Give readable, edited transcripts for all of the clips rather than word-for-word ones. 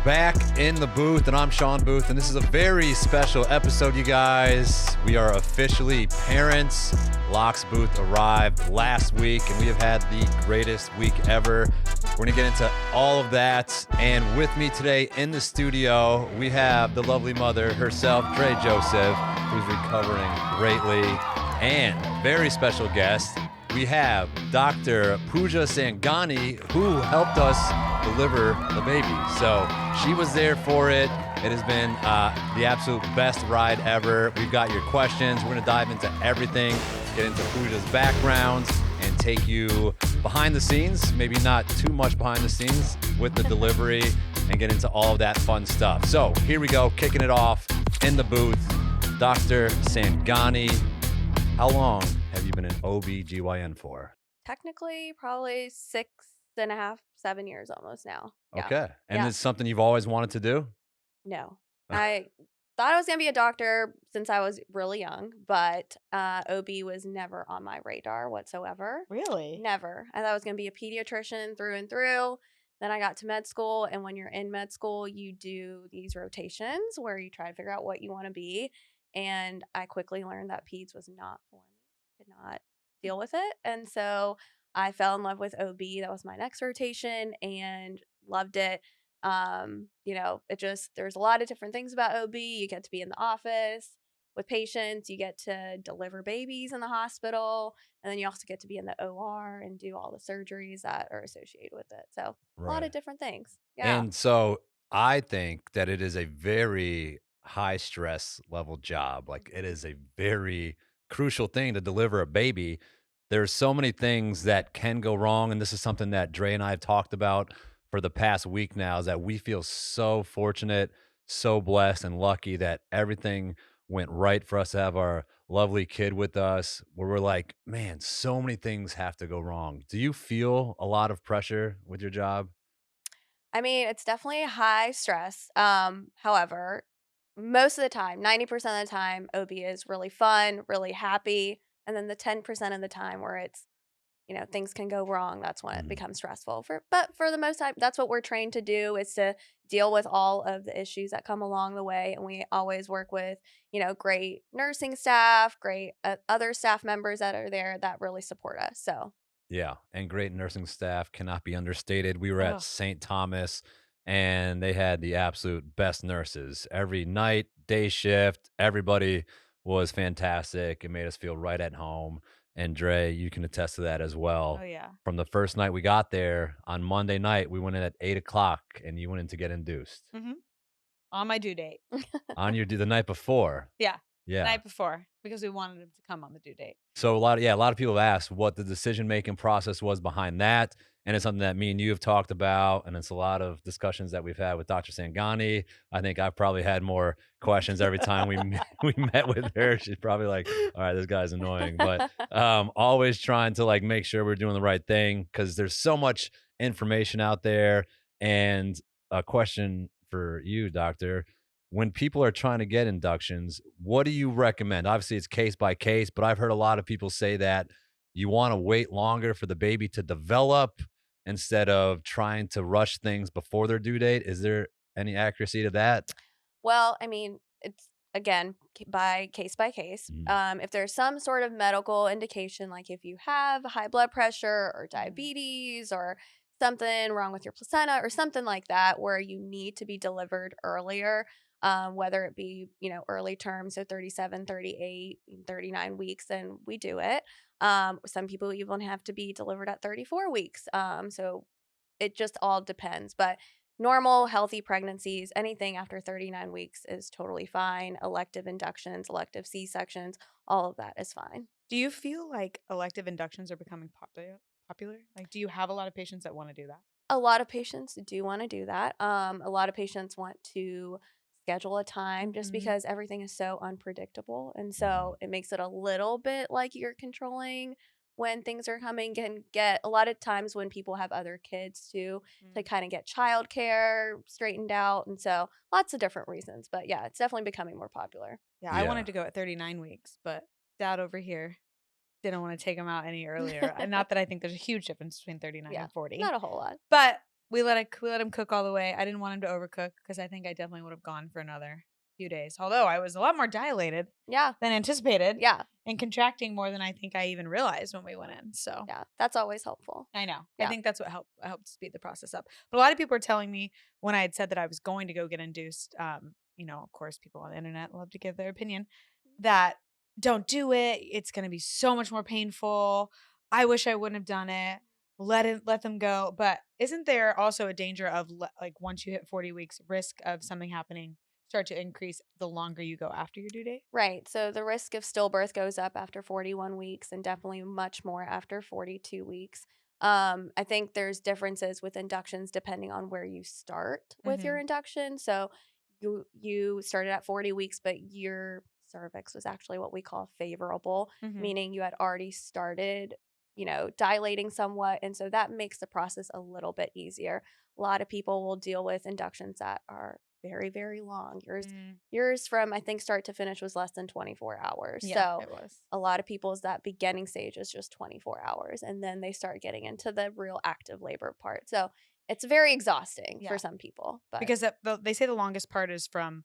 back in the booth, and I'm Shawn Booth, and this is a very special episode, you guys. We are officially parents. Locke's Booth arrived last week, and we have had the greatest week ever. We're going to get into all of that, and with me today in the studio, we have the lovely mother herself, Dre Joseph, who's recovering greatly, and very special guest, we have Dr. Pooja Sangani, who helped us deliver the baby. So she was there for it. It has been the absolute best ride ever. We've got your questions. We're going to dive into everything, get into Pooja's background, and take you behind the scenes, maybe not too much behind the scenes with the delivery, and get into all of that fun stuff. So here we go, kicking it off in the booth. Dr. Sangani, how long have you been an OB-GYN for? Technically, probably 6.5, 7 years almost now. Yeah. Okay. And it's something you've always wanted to do? No. I thought I was going to be a doctor since I was really young, but OB was never on my radar whatsoever. Really? Never. I thought I was going to be a pediatrician through and through. Then I got to med school, and when you're in med school, you do these rotations where you try to figure out what you want to be. And I quickly learned that peds was not for me. Could not deal with it. And so I fell in love with OB. That was my next rotation and loved it. There's a lot of different things about OB. You get to be in the office with patients. You get to deliver babies in the hospital. And then you also get to be in the OR and do all the surgeries that are associated with it. So a lot of different things. Yeah. And so I think that it is a very high stress level job. Like it is a very crucial thing to deliver a baby. There's so many things that can go wrong. And this is something that Dre and I have talked about for the past week now, is that we feel so fortunate, so blessed and lucky that everything went right for us to have our lovely kid with us, where we're like, man, so many things have to go wrong. Do you feel a lot of pressure with your job? I mean, it's definitely high stress. However, most of the time, 90% of the time, OB is really fun, really happy. And then the 10% of the time where things can go wrong, that's when it becomes stressful. But for the most time, that's what we're trained to do, is to deal with all of the issues that come along the way. And we always work with, great nursing staff, great other staff members that are there that really support us. So Yeah, and great nursing staff cannot be understated. We were at Oh, St. Thomas, and they had the absolute best nurses. Every night, day shift, everybody was fantastic. It made us feel right at home. And Dre, you can attest to that as well. oh yeah. From the first night we got there on Monday night, we went in at 8 o'clock, and you went in to get induced Mm-hmm. On my due date. on the night before. Yeah. Yeah. The night before, because we wanted him to come on the due date. So a lot of people have asked what the decision-making process was behind that. And it's something that me and you have talked about. And it's a lot of discussions that we've had with Dr. Sangani. I think I've probably had more questions every time we met with her. She's probably like, all right, this guy's annoying. But always trying to like make sure we're doing the right thing, because there's so much information out there. And a question for you, doctor: when people are trying to get inductions, what do you recommend? Obviously, it's case by case, but I've heard a lot of people say that you want to wait longer for the baby to develop instead of trying to rush things before their due date. Is there any accuracy to that? Well, I mean, it's again by case. Mhm. If there's some sort of medical indication, like if you have high blood pressure or diabetes or something wrong with your placenta or something like that, where you need to be delivered earlier, whether it be, early term, so 37, 38, 39 weeks, then we do it. Some people even have to be delivered at 34 weeks. So it just all depends. But normal, healthy pregnancies, anything after 39 weeks is totally fine. Elective inductions, elective C-sections, all of that is fine. Do you feel like elective inductions are becoming popular? Like, do you have a lot of patients that want to do that? A lot of patients do want to do that. A lot of patients want to schedule a time just Mhm. because everything is so unpredictable. And so it makes it a little bit like you're controlling when things are coming. Can get a lot of times when people have other kids too, to kind of get childcare straightened out. And so lots of different reasons. But yeah, it's definitely becoming more popular. Yeah, I Yeah. wanted to go at 39 weeks, but dad over here didn't want to take him out any earlier. And not that I think there's a huge difference between 39 Yeah, and 40. not a whole lot. But we let him cook all the way. I didn't want him to overcook because I think I definitely would have gone for another few days. Although I was a lot more dilated Yeah. than anticipated. Yeah. And contracting more than I think I even realized when we went in. So Yeah. That's always helpful. I know. Yeah. I think that's what helped speed the process up. But a lot of people were telling me when I had said that I was going to go get induced, of course, people on the internet love to give their opinion, that don't do it. It's going to be so much more painful. I wish I wouldn't have done it. Let them go. But isn't there also a danger of like once you hit 40 weeks, risk of something happening start to increase the longer you go after your due date? Right. So the risk of stillbirth goes up after 41 weeks and definitely much more after 42 weeks. I think there's differences with inductions depending on where you start with your induction. So you started at 40 weeks, but your cervix was actually what we call favorable, meaning you had already started, dilating somewhat. And so that makes the process a little bit easier. A lot of people will deal with inductions that are very, very long. Yours from, I think, start to finish was less than 24 hours. Yeah, so it was. a lot of people's that beginning stage is just 24 hours. And then they start getting into the real active labor part. So it's very exhausting for some people. But because they say the longest part is from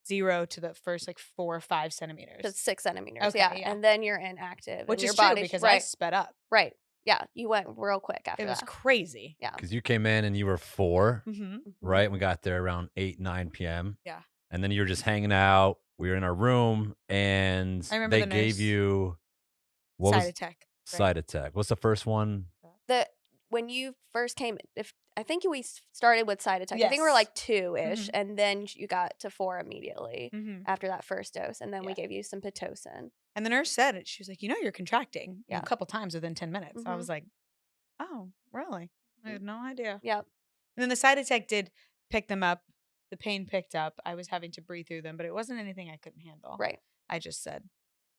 0 to the first like 4 or 5 centimeters. to 6 centimeters. Okay, yeah. yeah. And then you're inactive. Which and is your true body's, because I sped up. Right. Yeah. You went real quick after It was that. crazy. Yeah. Because you came in and you were 4, Mm-hmm. right? And we got there around 8, 9 p.m. Yeah. And then you were just hanging out. We were in our room, and I remember they the gave nurse- you Side attack. Side attack. What's the first one? When you first came, I think we started with side attack. I think we were Yes. like 2-ish, and then you got to 4 immediately after that first dose, and then we Yeah. gave you some Pitocin. And the nurse said it. She was like, you're contracting Yeah. a couple times within 10 minutes. I Mhm. was like, oh, really? I had no idea. Yep. And then the side attack did pick them up. The pain picked up. I was having to breathe through them, but it wasn't anything I couldn't handle. Right. I just said,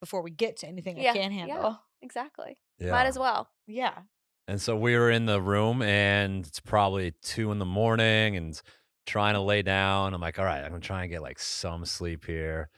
before we get to anything I Yeah. can't handle. Yeah. Exactly. Yeah. Might as well. Yeah. And so we were in the room, and it's probably 2 in the morning, and trying to lay down. I'm like, all right, I'm gonna try and get like some sleep here.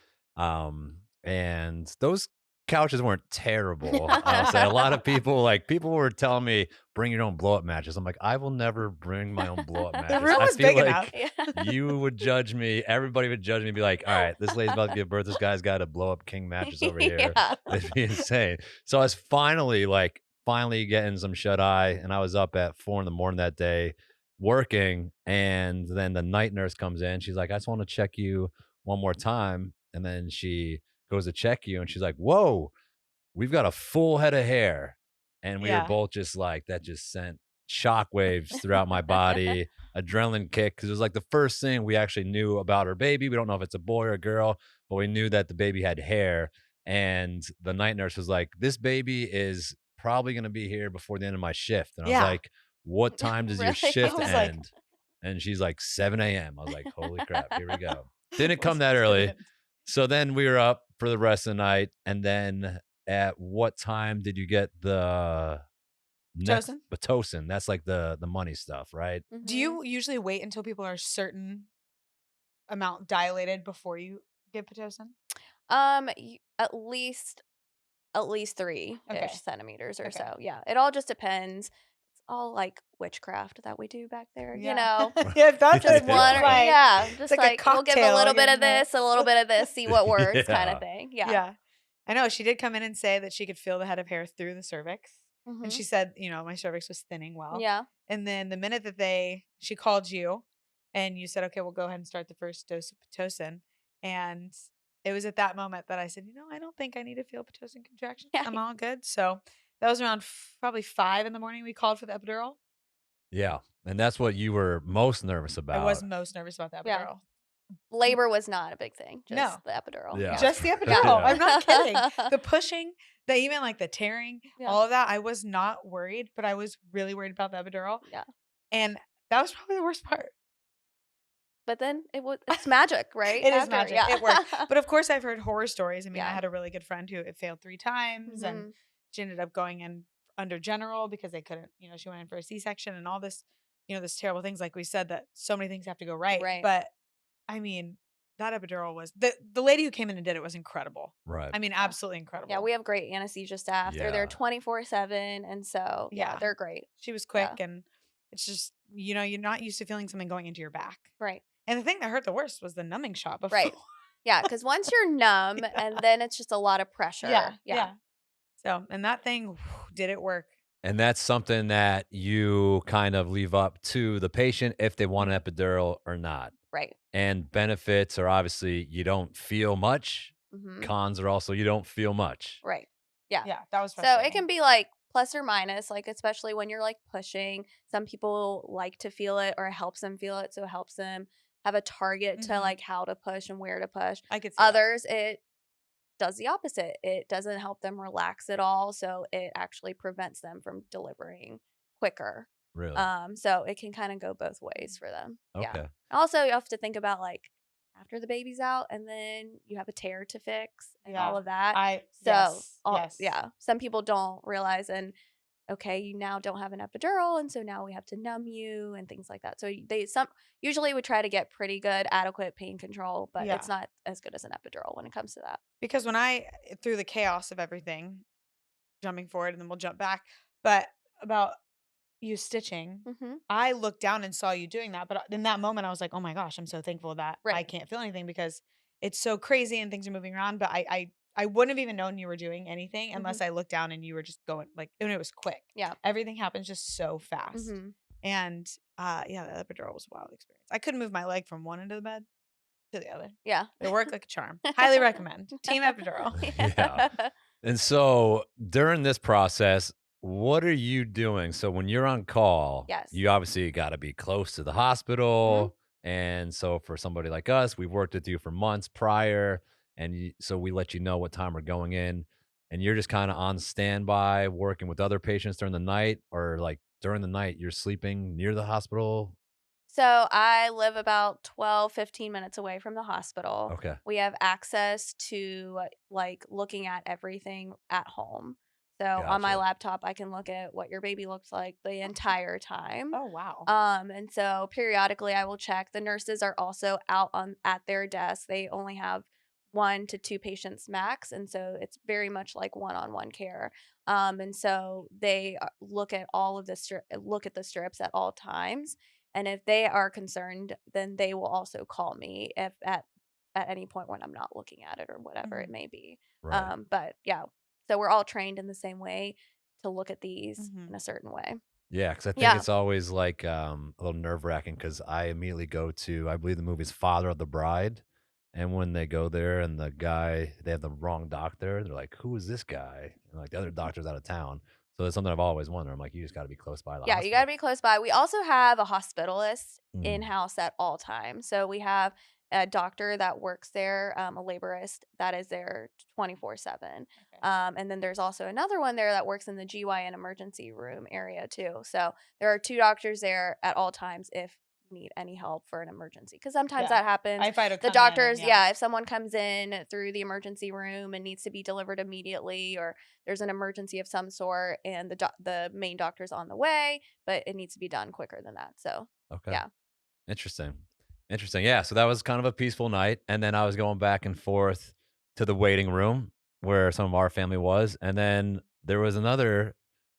And those couches weren't terrible. I'll say a lot of people were telling me, bring your own blow up mattress. I'm like, I will never bring my own blow up mattress. The room I was feel big like enough. you would judge me. Everybody would judge me and be like, all right, this lady's about to give birth. This guy's got a blow up king mattress over here. Yeah. It'd be insane. So I was finally getting some shut eye, and I was up at 4 in the morning that day working, and then the night nurse comes in. She's like, I just want to check you one more time. And then she goes to check you, and she's like, whoa, we've got a full head of hair. And we were both just like, that just sent shockwaves throughout my body, adrenaline kick, because it was like the first thing we actually knew about our baby. We don't know if it's a boy or a girl, but we knew that the baby had hair. And the night nurse was like, this baby is probably going to be here before the end of my shift. And I was like, what time does your Really? shift I was like- end? And she's like, 7 a.m. I was like, holy crap, here we go. Didn't come that early. So then we were up for the rest of the night. And then at what time did you get the next Pitocin? That's like the money stuff, right? Do you usually wait until people are a certain amount dilated before you give Pitocin? At least 3-ish Okay. centimeters or Okay. so. Yeah. It all just depends. It's all like witchcraft that we do back there, Yeah. Yeah, Just that's just Yeah. one, like, yeah, just like a we'll give a cocktail little bit in of the- this, a little bit of this, see what works, kind Yeah. of thing. Yeah. Yeah. I know. She did come in and say that she could feel the head of hair through the cervix. Mhm. And she said, my cervix was thinning well. Yeah. And then the minute that she called you and you said, okay, we'll go ahead and start the first dose of Pitocin. And it was at that moment that I said, I don't think I need to feel Pitocin contractions. Yeah. I'm all good. So that was around probably 5 in the morning. We called for the epidural. Yeah. And that's what you were most nervous about. I was most nervous about the Yeah. epidural. Labor was not a big thing. Just No. the epidural. Yeah. Just the epidural. Yeah. I'm not kidding. The pushing, even like the tearing, Yeah. all of that, I was not worried, but I was really worried about the epidural. Yeah. And that was probably the worst part. But then it's magic, right? It is After, magic. Yeah. It worked. But of course, I've heard horror stories. I mean, I Yeah. had a really good friend who it failed 3 times and Mhm. she ended up going in under general because they couldn't, she went in for a C-section and all this, this terrible things. Like we said, that so many things have to go right. Right. But I mean, that epidural was the lady who came in and did it was incredible. Right. I mean, absolutely incredible. Yeah, we have great anesthesia staff. They're there Yeah. 24/7, and so yeah, Yeah. they're great. She was quick and It's just, you're not used to feeling something going into your back. Right. And the thing that hurt the worst was the numbing shot before. Right. Yeah, because once you're numb and then it's just a lot of pressure. Yeah. So, and that thing, did it work? And that's something that you kind of leave up to the patient if they want an epidural or not. Right. And benefits are obviously you don't feel much. Mm-hmm. Cons are also you don't feel much. Right. Yeah. Yeah, that was So frustrating. it can be like plus or minus, like especially when you're like pushing. Some people like to feel it or it helps them feel it. So it helps them have a target to like how to push and where to push. I could see that. Others, it does the opposite. It doesn't help them relax at all. So it actually prevents them from delivering quicker. Really? So it can kind of go both ways for them. Okay. Yeah. Also, you have to think about like after the baby's out and then you have a tear to fix and all of that. Yes. Yeah, some people don't realize and okay, you now don't have an epidural and so now we have to numb you and things like that. So usually we try to get pretty good adequate pain control, but it's not as good as an epidural when it comes to that. Because when through the chaos of everything, jumping forward and then we'll jump back, but about you stitching, I looked down and saw you doing that. But in that moment, I was like, oh my gosh, I'm so thankful that I can't feel anything because it's so crazy and things are moving around. But I wouldn't have even known you were doing anything unless I looked down and you were just going like, and it was quick. Yeah. Everything happens just so fast. And the epidural was a wild experience. I couldn't move my leg from one end of the bed to the other. Yeah. It worked like a charm. Highly recommend. Team epidural. Yeah. And so during this process, what are you doing? So when you're on call, you obviously got to be close to the hospital. And so for somebody like us, we've worked with you for months prior. And so we let you know what time we're going in. And you're just kind of on standby working with other patients during the night, or like during the night, you're sleeping near the hospital. So I live about 12, 15 minutes away from the hospital. Okay. We have access to like looking at everything at home. So on my laptop, I can look at what your baby looks like the entire time. Oh, wow. And so periodically I will check. The nurses are also out at their desk. They only have 1 to 2 patients max. And so it's very much like one-on-one care. And so they look at all of the strips at all times. And if they are concerned, then they will also call me if at any point when I'm not looking at it or whatever it may be. Right. But yeah, so we're all trained in the same way to look at these in a certain way. Yeah, because I think it's always like a little nerve wracking because I immediately go to, I believe the movie's Father of the Bride. And when they go there and they have the wrong doctor, they're like, who is this guy? And like the other doctor's out of town. So that's something I've always wondered. I'm like, you just got to be close by the hospital. You got to be close by. We also have a hospitalist in-house at all times. So we have a doctor that works there, a laborist that is there 24/7. And then there's also another one there that works in the GYN emergency room area too. So there are 2 doctors there at all times if you need any help for an emergency. Because sometimes that happens. The doctors, if someone comes in through the emergency room and needs to be delivered immediately, or there's an emergency of some sort and the main doctor's on the way, but it needs to be done quicker than that. So, yeah. Interesting. Yeah. So that was kind of a peaceful night. And then I was going back and forth to the waiting room where some of our family was. And then there was another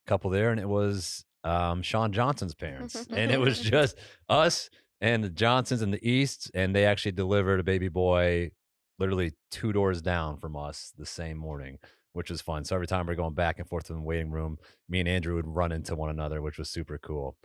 couple there, and it was Shawn Johnson's parents. And it was just us and the Johnsons in the East. And they actually delivered a baby boy literally 2 doors down from us the same morning, which was fun. So every time we're going back and forth in the waiting room, me and Andrew would run into one another, which was super cool.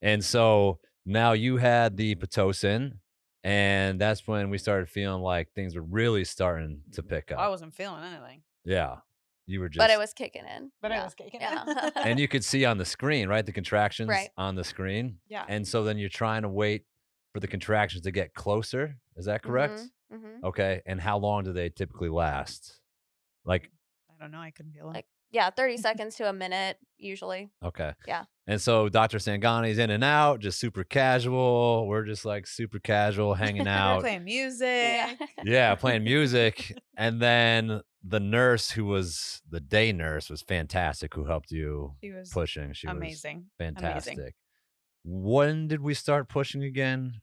And so now you had the Pitocin, and that's when we started feeling like things were really starting to pick up. I wasn't feeling anything. Yeah. You were just. But it was kicking in. It was kicking in. And you could see on the screen, right? The contractions on the screen. Yeah. And so then you're trying to wait for the contractions to get closer. Is that correct? Okay. And how long do they typically last? Like, I don't know. I couldn't feel it. Like, 30 seconds to a minute usually. Okay. Yeah. And so Dr. Sangani's in and out, just super casual. We're just like super casual, hanging out. We're playing music. Yeah, playing music. And then the nurse who was the day nurse was fantastic, who helped you pushing. She amazing. was fantastic. Amazing. When did we start pushing again?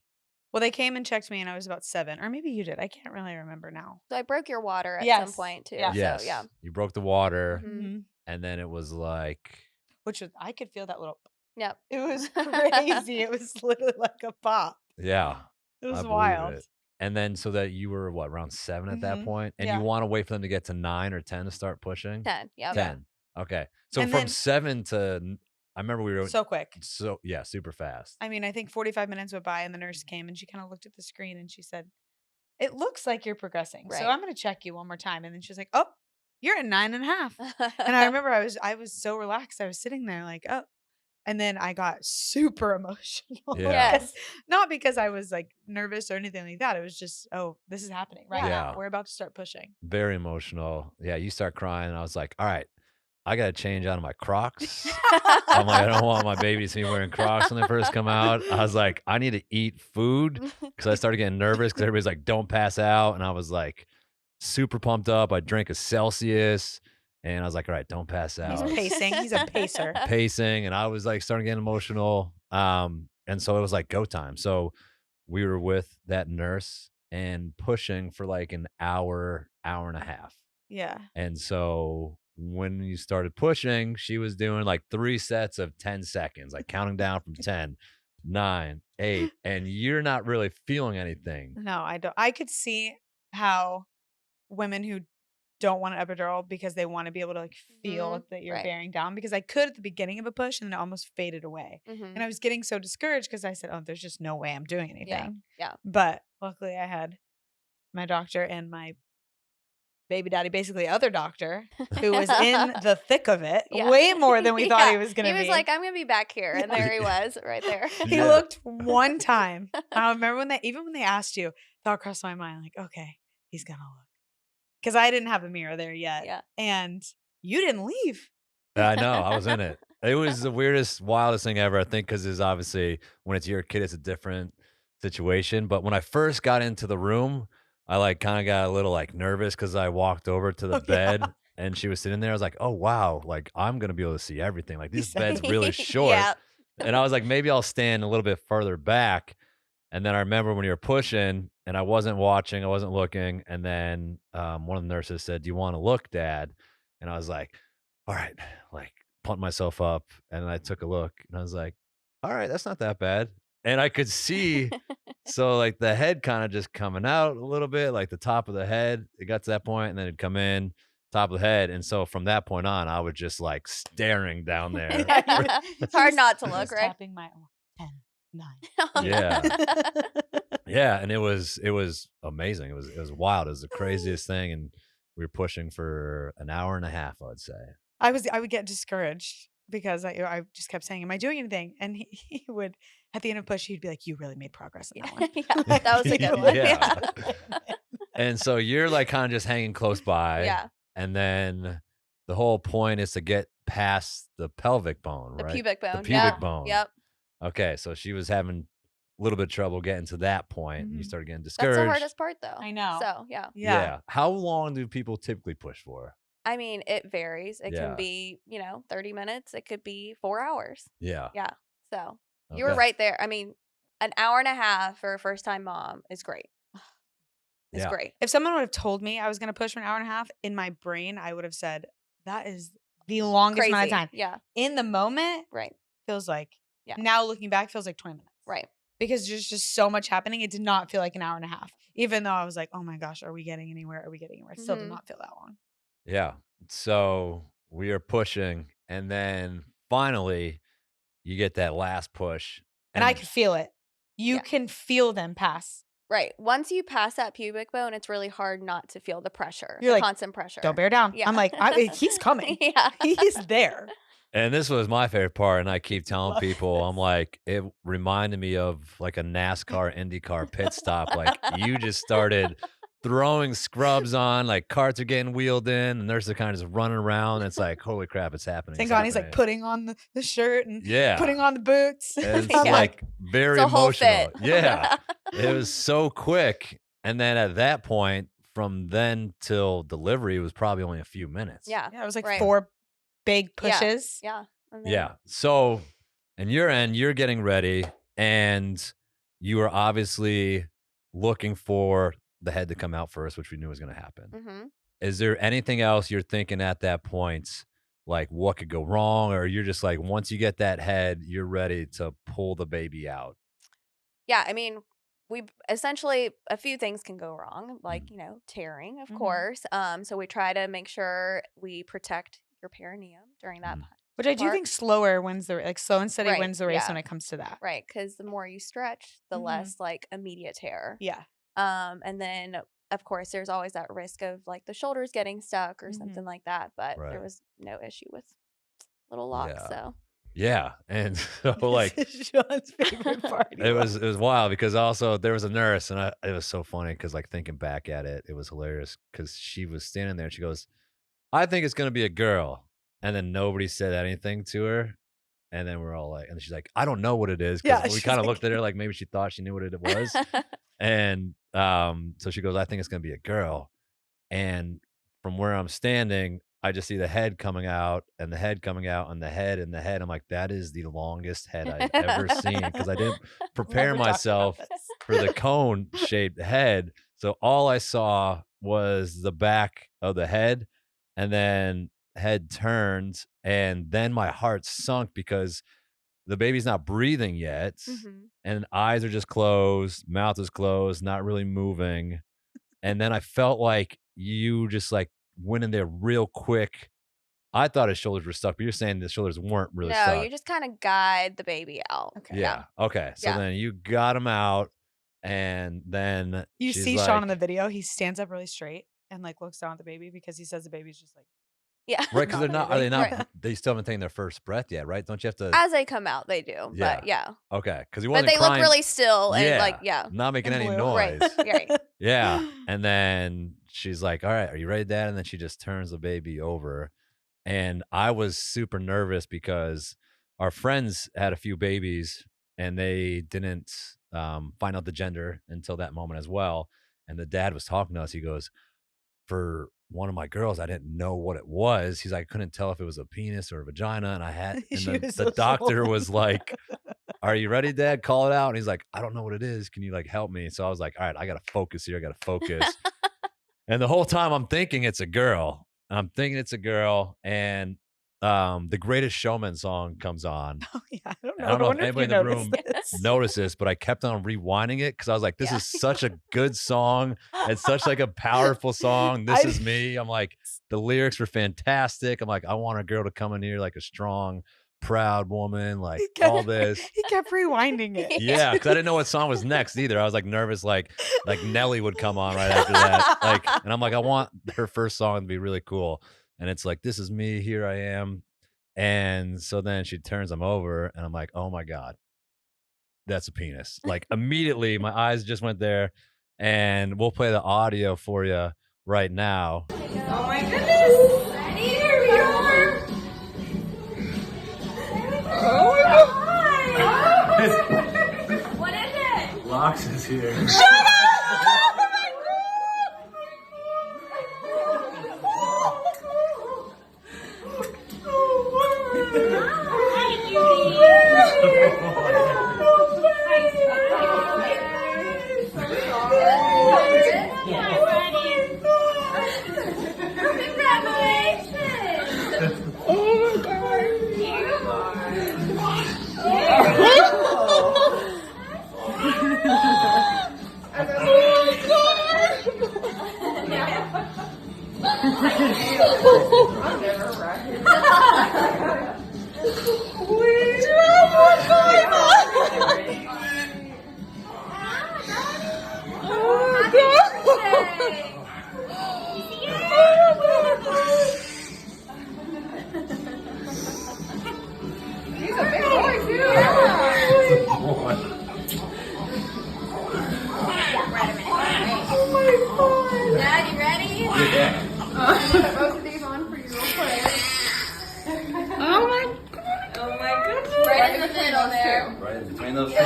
Well, they came and checked me and I was about 7. Or maybe you did. I can't really remember now. So I broke your water at some point too. Yes. So, yeah. You broke the water. Mm-hmm. And then it was like. Which was, I could feel that little. Yep. It was crazy. It was literally like a pop. Yeah. It was I believe wild. it. And then so that you were what, around 7 at that point? And you Yeah. want to wait for them to get to 9 or 10 to start pushing? 10. Yep. 10. Okay. So And from then- 7 to I remember we were So quick. so yeah, super fast. I mean, I think 45 minutes went by and the nurse came and she kind of looked at the screen and she said, "It looks like you're progressing. Right. So I'm going to check you one more time." And then she was like, "Oh, you're at 9.5." And I remember I was so relaxed. I was sitting there like, "Oh." And then I got super emotional. Yeah. Yes. Not because I was like nervous or anything like that. It was just, oh, this is happening right Yeah. now. We're about to start pushing. Very emotional. Yeah, you start crying and I was like, "All right, I got to change out of my Crocs." I'm like, I don't want my baby to see me wearing Crocs when they first come out. I was like, I need to eat food because I started getting nervous because everybody's like, don't pass out. And I was like, super pumped up. I drank a Celsius and I was like, all right, don't pass He's out. pacing. He's a pacer. Pacing. And I was like, starting getting emotional. And so it was like go time. So we were with that nurse and pushing for like an hour, hour and a half. Yeah. And so when you started pushing, she was doing like 3 sets of 10 seconds, like counting down from 10, 9, 8, and you're not really feeling anything. No, I don't. I could see how women who don't want an epidural because they want to be able to like feel that you're Right. bearing down, because I could at the beginning of a push and then it almost faded away. Mhm. And I was getting so discouraged because I said, oh, there's just no way I'm doing anything. Yeah. But luckily I had my doctor and my baby daddy, basically other doctor, who was in the thick of it Yeah. way more than we thought he Yeah. was going to be. He was like, I'm going to be back here. And Yeah. there he was right there. He Yeah. looked one time. I remember when they asked you, thought crossed my mind, like, okay, he's going to look. Because I didn't have a mirror there yet. Yeah. And you didn't leave. I know, I was in it. It was the weirdest, wildest thing ever, I think, because it's obviously when it's your kid, it's a different situation. But when I first got into the room, I like kind of got a little like nervous because I walked over to the Oh, yeah. bed and she was sitting there. I was like, oh, wow, like I'm going to be able to see everything. Like this said- bed's really short. Yeah. And I was like, maybe I'll stand a little bit further back. And then I remember when you were pushing and I wasn't watching, I wasn't looking. And then one of the nurses said, do you want to look, Dad? And I was like, all right, like pumped myself up. And I took a look and I was like, all right, that's not that bad. And I could see, so like the head kind of just coming out a little bit, like the top of the head. It got to that point and then it'd come in, top of the head. And so from that point on, I was just like staring down there. It's hard not to He look, was right? Tapping my 10, 9. Yeah. Yeah, and it was amazing. It was wild. It was the craziest thing, and we were pushing for an hour and a half, I would say. I would get discouraged because I just kept saying, am I doing anything? And he would, at the end of push, he'd be like, you really made progress in that one. Yeah, that was a good one. Yeah. And so you're like kind of just hanging close by. Yeah. And then the whole point is to get past the pelvic bone, The right? pubic bone. The pubic Yep. bone. Yep. Okay, so she was having a little bit of trouble getting to that point, and you Mhm. started getting That's discouraged. the hardest part, though. I know. So, yeah. Yeah. How long do people typically push for? I mean, it varies. It Yeah. can be, 30 minutes. It could be 4 hours. Yeah. Yeah. So, you were Okay. right there. I mean, an hour and a half for a first time mom is great. It's Yeah. great. If someone would have told me I was going to push for an hour and a half, in my brain, I would have said, that is the longest Crazy. amount of time. Yeah. In the moment, Right. feels like, Yeah. now looking back, feels like 20 minutes. Right. Because there's just so much happening. It did not feel like an hour and a half. Even though I was like, oh my gosh, are we getting anywhere? Are we getting anywhere? It still did Mhm. not feel that long. Yeah. So we are pushing, and then finally you get that last push. And I could feel it. You Yeah. can feel them pass. Right. Once you pass that pubic bone, it's really hard not to feel the pressure, You're the like, constant pressure. Don't bear down. Yeah. I'm like, he's coming. Yeah. He's there. And this was my favorite part, and I keep telling Love people, I'm like, it reminded me of like a NASCAR IndyCar pit stop. Like you just started throwing scrubs on, like carts are getting wheeled in, and nurses are kind of just running around. It's like, holy crap, it's happening. Thank it's God he's like happening. putting on the shirt and Yeah. putting on the boots. And it's Yeah. like very It's a whole emotional. fit. Yeah. It was so quick. And then at that point, from then till delivery, it was probably only a few minutes. Yeah. Yeah, it was like Right. 4 big Yeah. pushes. Yeah. And then- Yeah. So, in your end, you're getting ready, and you are obviously looking for the head to come out first, which we knew was going to happen. Mhm. Is there anything else you're thinking at that point? like what could go wrong, or you're just like, once you get that head, you're ready to pull the baby out? Yeah, I mean, we essentially a few things can go wrong, like, tearing, of course. So we try to make sure we protect your perineum during that Which I do part. think slower wins the slow and steady Right, wins the race yeah. when it comes to that. Right, because the more you stretch, the less like immediate tear. Yeah. And then of course there's always that risk of like the shoulders getting stuck or something like that. But there Right. was no issue with little locks. Yeah. So Yeah, and so like This is Shawn's favorite part. it was wild because also there was a nurse, and it was so funny because like thinking back at it, it was hilarious because she was standing there and she goes, "I think it's gonna be a girl," and then nobody said anything to her, and then we're all like, and she's like, "I don't know what it is," because we she's kind of like- looked at her like maybe she thought she knew what it was, and so she goes, "I think it's gonna be a girl," and from where I'm standing, I just see the head coming out and the head coming out and the head and the head. I'm like, that is the longest head I've ever seen because I didn't prepare Never talked about myself this. for the cone shaped head. So all I saw was the back of the head, and then head turned, and then my heart sunk because the baby's not breathing yet, and eyes are just closed, mouth is closed, not really moving. And then I felt like you just like went in there real quick. I thought his shoulders were stuck, but you're saying the shoulders weren't really no, stuck. you just kind of guide the baby out. Okay. Yeah. Okay. So Yeah. then you got him out, and then You she's see Shawn in the like- video, he stands up really straight and like looks down at the baby because he says the baby's just like Yeah. right, because they're not. Are they moving. not? They still haven't taken their first breath yet, right? Don't you have to? As they come out, they do. Yeah. But yeah. Okay, because he But wasn't they crying, look really still and Yeah. like, yeah. not making And any blue. noise. Right. Right. Yeah. And then she's like, "All right, are you ready, Dad?" And then she just turns the baby over. And I was super nervous because our friends had a few babies and they didn't find out the gender until that moment as well. And the dad was talking to us. He goes, "For one of my girls, I didn't know what it was." He's like, "I couldn't tell if it was a penis or a vagina." And I had, and She the, was the so doctor swollen. was like, "Are you ready, Dad? Call it out." And he's like, "I don't know what it is. Can you like help me?" So I was like, "All right, I got to focus here. I got to focus." And the whole time I'm thinking it's a girl. I'm thinking it's a girl. And the Greatest Showman song comes on. Oh yeah, I don't know. I don't know if wonder anybody in you the noticed room this. noticed this, but I kept on rewinding it because I was like, this Yeah. is such a good song. It's such like a powerful song. This is me. I'm like, the lyrics were fantastic. I'm like, I want a girl to come in here like a strong, proud woman, like all this. He kept rewinding it. Yeah, because I didn't know what song was next either. I was like nervous, like Nelly would come on right after that. Like, and I'm like, I want her first song to be really cool. And it's like, this is me, here I am. And so then she turns him over, and I'm like, oh my God, that's a penis. Like immediately, my eyes just went there. And we'll play the audio for you right now. Oh my goodness! Here we are! Oh my God! What is it? Lox is here. He's a big boy too. Dad, you ready? Yeah. Put both of these on for you real quick. Oh my goodness. Right in the middle there. Right in between those two.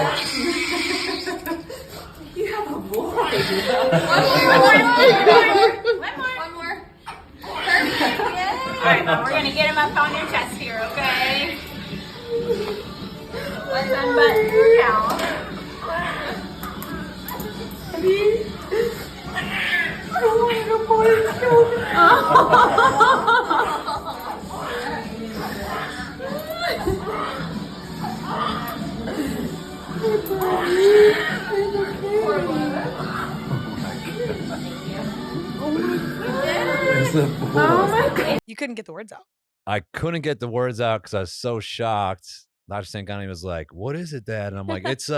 You have a boy. One more. Perfect. Alright, now we're gonna get him up on your chest here, okay? Let's unbutton your towel. the boy. Oh my god. You couldn't get the words out. I couldn't get the words out because I was so shocked. Dr. Sangani was like, "What is it, Dad?" And I'm like, "It's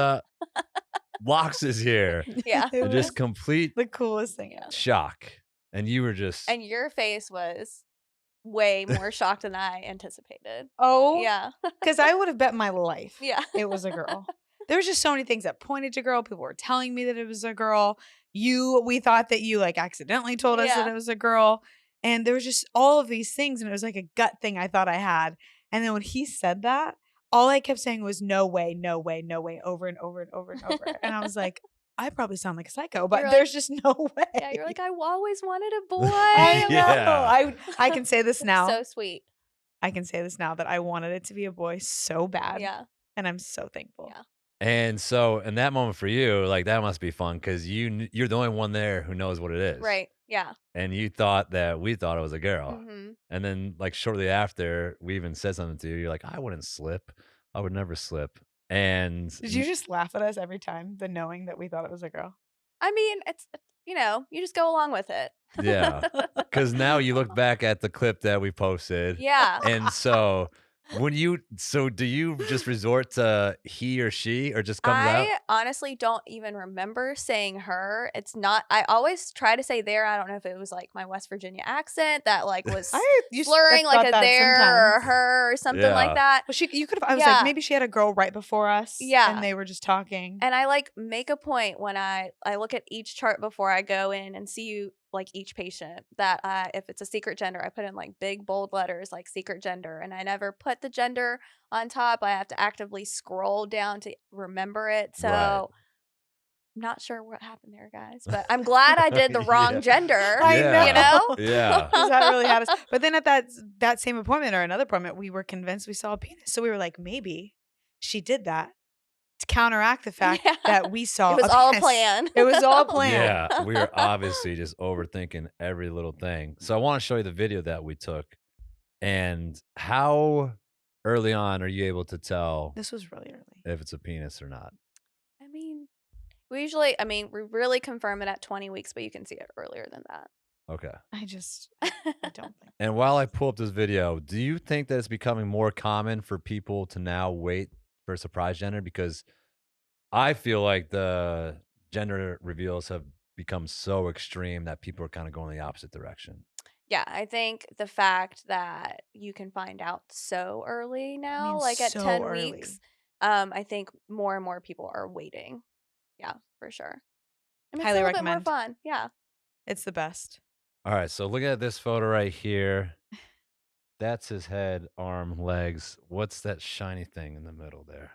Locks is here." Yeah. It And was just complete the coolest thing ever. shock. And you were just And your face was way more shocked than I anticipated. Oh, Yeah. because I would have bet my life Yeah. it was a girl. There was just so many things that pointed to girl. People were telling me that it was a girl. We thought that you like accidentally told us that Yeah. it was a girl. And there was just all of these things. And it was like a gut thing I thought I had. And then when he said that, all I kept saying was no way, no way, no way, over and over and over and over. And I was like, I probably sound like a psycho, but You're there's just no way. Yeah, you're like, I always wanted a boy. I know. Yeah. I can say this now. So sweet. I can say this now that I wanted it to be a boy so bad. Yeah. And I'm so thankful. Yeah. And so in that moment for you, like that must be fun because you're the only one there who knows what it is. Right. Yeah. And you thought that we thought it was a girl. Mm-hmm. And then like shortly after we even said something to you, you're like, I wouldn't slip. I would never slip. And Did you just laugh at us every time, the knowing that we thought it was a girl? I mean, it's, you just go along with it. Yeah. Because now you look back at the clip that we posted. Yeah. And so do you just resort to he or she or just comes out? I honestly don't even remember saying her. It's not, I always try to say there. I don't know if it was like my West Virginia accent that like was slurring like a there or a her or something like that. Well, you could have. I was Yeah. like, maybe she had a girl right before us. Yeah. and they were just talking. And I like make a point when I look at each chart before I go in and see you like each patient that if it's a secret gender, I put in like big bold letters like secret gender, and I never put the gender on top. I have to actively scroll down to remember it. So Right. I'm not sure what happened there, guys, but I'm glad I did the wrong Yeah. gender. I Yeah. You know? Yeah. 'Cause that really had us. But then at that same appointment or another appointment, we were convinced we saw a penis. So we were like, maybe she did that to counteract the fact Yeah. that we saw It was a all a penis. plan. It was all planned. Yeah, we were obviously just overthinking every little thing. So I want to show you the video that we took. And how early on are you able to tell This was really early. if it's a penis or not? I mean, we really confirm it at 20 weeks, but you can see it earlier than that. Okay. I don't think. And while I pull up this video, do you think that it's becoming more common for people to now wait for a surprise gender? Because I feel like the gender reveals have become so extreme that people are kind of going the opposite direction. Yeah, I think the fact that you can find out so early now, like at so 10 early. weeks, I think more and more people are waiting. Yeah, for sure. I mean, Highly it's a little recommend. bit more fun. Yeah. It's the best. All right, so look at this photo right here. That's his head, arm, legs. What's that shiny thing in the middle there?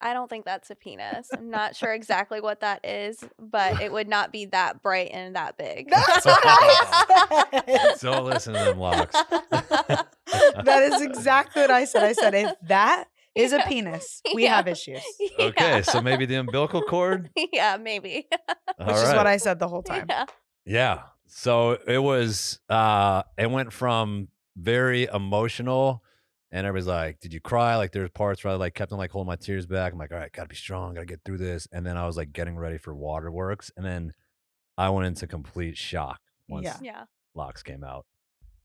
I don't think that's a penis. I'm not sure exactly what that is, but it would not be that bright and that big. That's what I said. Don't listen to them, Locks. That is exactly what I said. I said, if that is a Yeah. penis, we Yeah. have issues. Okay, so maybe the umbilical cord? Yeah, maybe. Which is what I said the whole time. Yeah. Yeah. So it was it went from very emotional and everybody's like, did you cry? Like there's parts where I like kept on like holding my tears back. I'm like, all right, gotta be strong, gotta get through this. And then I was like getting ready for waterworks. And then I went into complete shock once Yeah. Yeah. Locks came out.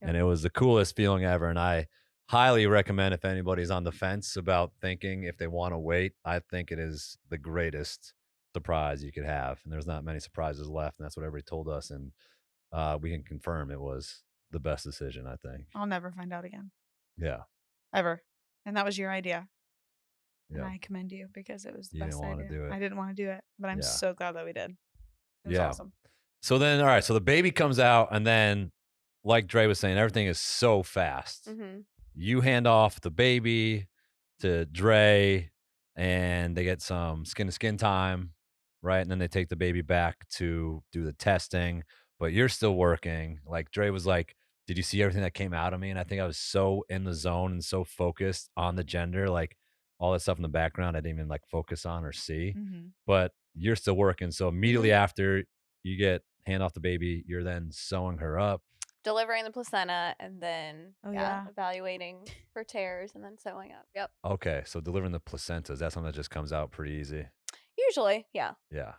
Yep. And it was the coolest feeling ever. And I highly recommend if anybody's on the fence about thinking if they want to wait, I think it is the greatest surprise you could have. And there's not many surprises left. And that's what everybody told us. And we can confirm it was the best decision, I think. I'll never find out again. Yeah. Ever. And that was your idea. Yeah. And I commend you because it was the You best didn't wanna idea. do it. I didn't want to do it, but I'm Yeah. so glad that we did. It was Yeah. awesome. So then, all right. So the baby comes out. And then, like Dre was saying, everything is so fast. Mm-hmm. You hand off the baby to Dre and they get some skin to skin time, right? And then they take the baby back to do the testing, but you're still working. Like Dre was like, did you see everything that came out of me? And I think I was so in the zone and so focused on the gender, like all that stuff in the background, I didn't even like focus on or see, but you're still working. So immediately after you get hand off the baby, you're then sewing her up. Delivering the placenta and then yeah. evaluating for tears and then sewing up. Yep. Okay. So delivering the placentas, that's something that just comes out pretty easy. Usually, yeah. Yeah.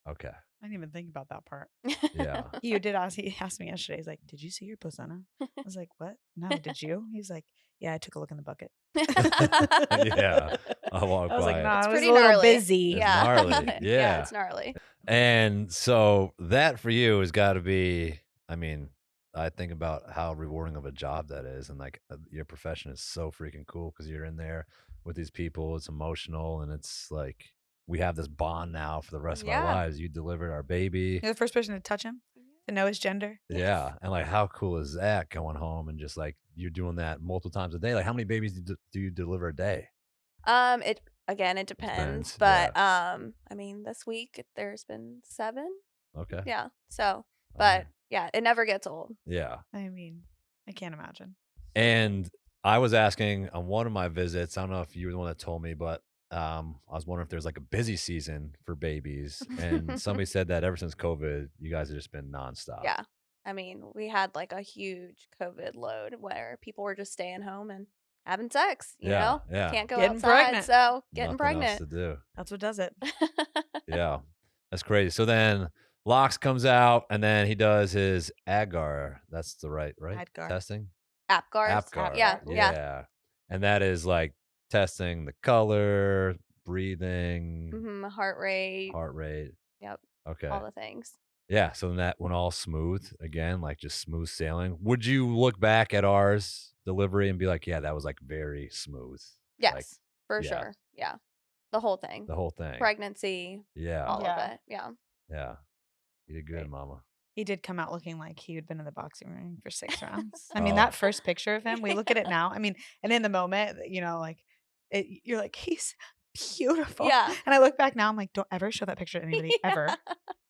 Okay. I didn't even think about that part. Yeah. He asked me yesterday. He's like, "Did you see your placenta?" I was like, "What? No, did you?" He's like, "Yeah, I took a look in the bucket." Yeah. I walked I was by like, it. "No, I was pretty a little gnarly. busy." It's gnarly. Yeah, Yeah. it's gnarly. And so that for you has got to be, I mean, I think about how rewarding of a job that is. And like your profession is so freaking cool because you're in there with these people. It's emotional. And it's like we have this bond now for the rest of our Yeah. lives. You delivered our baby. You're the first person to touch him, to know his gender. Yeah. And like, how cool is that going home and just like you're doing that multiple times a day? Like, how many babies do you deliver a day? It depends, depends, but I mean, this week there's been 7. Okay. Yeah. So, but yeah, it never gets old. Yeah. I mean, I can't imagine. And I was asking on one of my visits, I don't know if you were the one that told me, but I was wondering if there's like a busy season for babies. And somebody said that ever since COVID, you guys have just been nonstop. Yeah. I mean, we had like a huge COVID load where people were just staying home and having sex, you Yeah, know? yeah. Can't go Getting outside, pregnant. so getting Nothing else pregnant. to do. That's what does it. Yeah. That's crazy. So then Locks comes out and then he does his ADGAR. That's the right ADGAR. testing? APGAR. APGAR. Yeah. And that is like testing the color, breathing, Heart rate. Yep. Okay. All the things. Yeah. So then that went all smooth again, like just smooth sailing. Would you look back at ours delivery and be like, yeah, that was like very smooth? Yes, Like, for yeah. sure. Yeah. The whole thing. The whole thing. Pregnancy. Yeah. All Yeah. of it. Yeah. Yeah. You did good, Great. mama. He did come out looking like he had been in the boxing ring for 6 rounds. I mean, Oh. that first picture of him, we look at it now. I mean, and in the moment, you know, like you're like, he's beautiful. Yeah. And I look back now, I'm like, don't ever show that picture to anybody ever.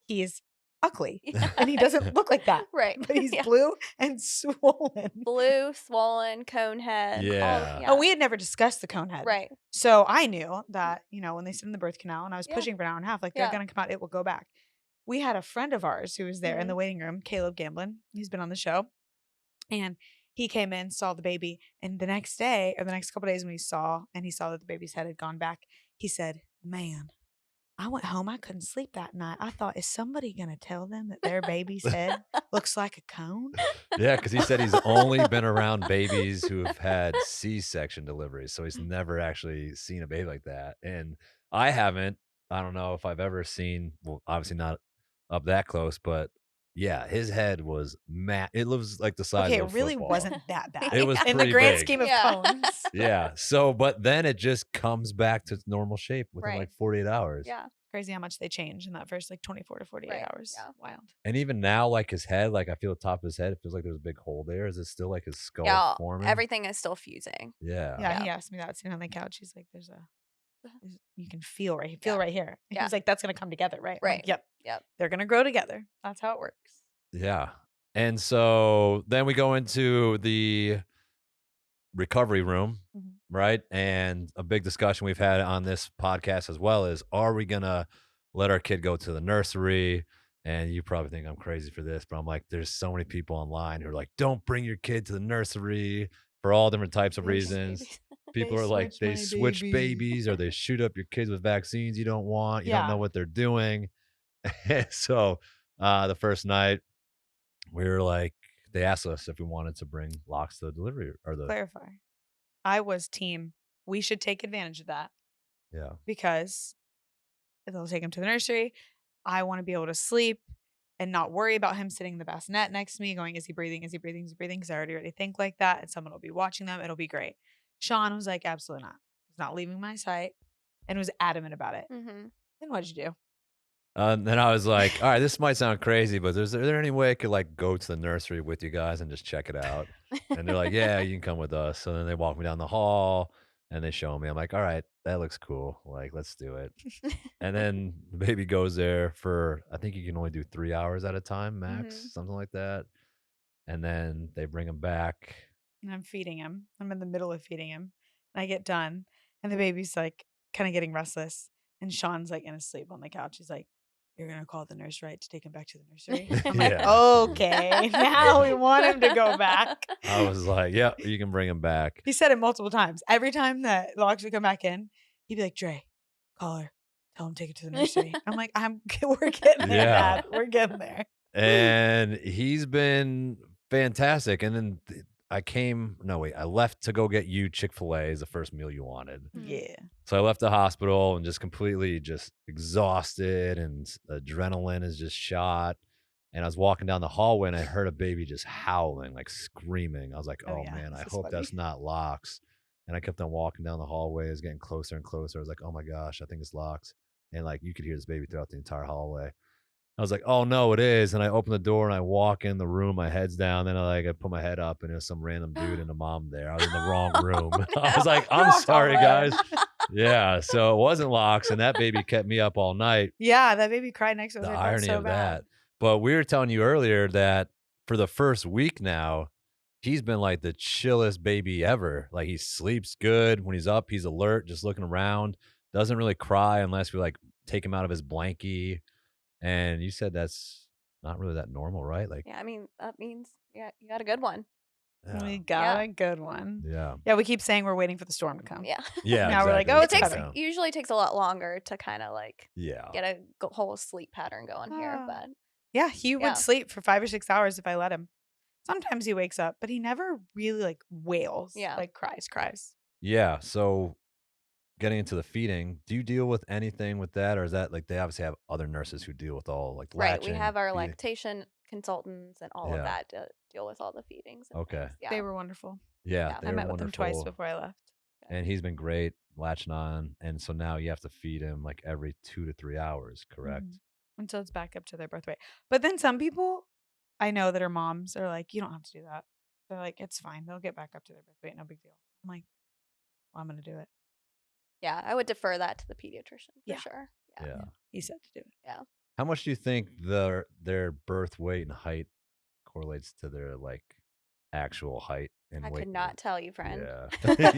He's ugly. Yeah. And he doesn't look like that. Right. But he's Yeah. blue and swollen. Blue, swollen, cone head. Yeah. Oh, we had never discussed the cone head. Right. So I knew that, you know, when they sit in the birth canal and I was Yeah. pushing for an hour and a half, like Yeah. they're going to come out, it will go back. We had a friend of ours who was there in Mhm. the waiting room, Caleb Gamblin. He's been on the show. And he came in, saw the baby. And the next day, or the next couple of days when he saw that the baby's head had gone back, he said, "Man, I went home. I couldn't sleep that night. I thought, is somebody going to tell them that their baby's head looks like a cone?" Yeah, because he said he's only been around babies who have had C-section deliveries. So he's never actually seen a baby like that. And I haven't. I don't know if I've ever seen, well, obviously not up that close, but yeah, his head was it was like the size Okay, of a it really football. wasn't that bad. It was in the pretty grand big. scheme of Yeah. cones. Yeah. So, but then it just comes back to its normal shape within Right. like 48 hours. Yeah. Crazy how much they change in that first like 24 to 48 Right, hours. yeah. Wild. And even now, like his head, like I feel the top of his head, it feels like there's a big hole there. Is it still like his skull Yeah. forming? Everything is still fusing. Yeah. Yeah, he asked me that sitting on the couch. He's like, you can feel right here. And Yeah. He's like, that's going to come together, right? I'm like, Right. yep. Yep. They're going to grow together. That's how it works. Yeah. And so then we go into the recovery room, Mhm. right? And a big discussion we've had on this podcast as well is, are we going to let our kid go to the nursery? And you probably think I'm crazy for this, but I'm like, there's so many people online who are like, don't bring your kid to the nursery for all different types of reasons. People They are like, switch they my switch baby. babies or they shoot up your kids with vaccines you don't want. You don't Yeah. know what they're doing. So the first night, we were like, they asked us if we wanted to bring Locks to the delivery or the Clarify. I was team. We should take advantage of that yeah. because they'll take him to the nursery. I want to be able to sleep and not worry about him sitting in the bassinet next to me going, is he breathing? Is he breathing? Is he breathing? Because I already think like that. And someone will be watching them. It'll be great. Shawn was like, absolutely not. He's not leaving my sight and was adamant about it. Mm-hmm. And what'd you do? Then I was like, all right, this might sound crazy, but is there any way I could like go to the nursery with you guys and just check it out? And they're like, yeah, you can come with us. So then they walk me down the hall and they show me. I'm like, all right, that looks cool. Like, let's do it. And then the baby goes there for, I think you can only do 3 hours at a time, max, something like that. And then they bring him back. And I'm feeding him. I'm in the middle of feeding him. And I get done. And the baby's like kind of getting restless. And Shawn's like in his sleep on the couch. He's like, you're going to call the nurse, right? To take him back to the nursery? I'm like, Yeah. okay. Now we want him to go back. I was like, yeah, you can bring him back. He said it multiple times. Every time that Locks would come back in, he'd be like, Dre, call her. tell him take it to the nursery. I'm like, we're getting there, Yeah. Dad. We're getting there. And he's been fantastic. And then I left to go get you Chick-fil-A as the first meal you wanted. Yeah. So I left the hospital and just completely just exhausted, and adrenaline is just shot. And I was walking down the hallway and I heard a baby just howling, like screaming. I was like, Oh, oh yeah, man, I this is hope funny. that's not Locks. And I kept on walking down the hallway. It was getting closer and closer. I was like, oh my gosh, I think it's Locks. And like you could hear this baby throughout the entire hallway. I was like, oh no, it is. And I open the door and I walk in the room, my head's down. Then I put my head up and there's some random dude and a mom there. I was in the wrong room. I was like, I'm sorry, guys. Yeah. So it wasn't Locks, and that baby kept me up all night. Yeah, that baby cried next to us. The I felt irony so of bad. that. But we were telling you earlier that for the first week now, he's been like the chillest baby ever. Like he sleeps good. When he's up, he's alert, just looking around. Doesn't really cry unless we like take him out of his blankie. And you said that's not really that normal, right? Like, Yeah, I mean, that means you got a good one. We yeah. got a good one. Yeah. Yeah, we keep saying we're waiting for the storm to come. Yeah. Yeah. Now we're like, exactly. oh, It it's takes coming. usually takes a lot longer to kind of like Yeah. get a whole sleep pattern going here, Ah. but Yeah, he Yeah. would sleep for 5 or 6 hours if I let him. Sometimes he wakes up, but he never really like wails. Yeah. Like cries. Yeah. So getting into the feeding, do you deal with anything with that? Or is that like they obviously have other nurses who deal with all like right, we latching, have our feeding? lactation consultants and all Yeah. of that to deal with all the feedings. And Okay. things. Yeah. They were wonderful. Yeah. Yeah. They I were met with them twice wonderful. before I left. And he's been great latching on. And so now you have to feed him like every 2 to 3 hours, correct? Mhm. Until it's back up to their birth weight. But then some people I know that are moms are like, you don't have to do that. They're like, it's fine. They'll get back up to their birth weight. No big deal. I'm like, well, I'm going to do it. Yeah, I would defer that to the pediatrician for Yeah. sure. Yeah. Yeah. He said to do it. How much do you think their birth weight and height correlates to their like actual height and I weight? could not tell you, friend. Yeah. Yeah,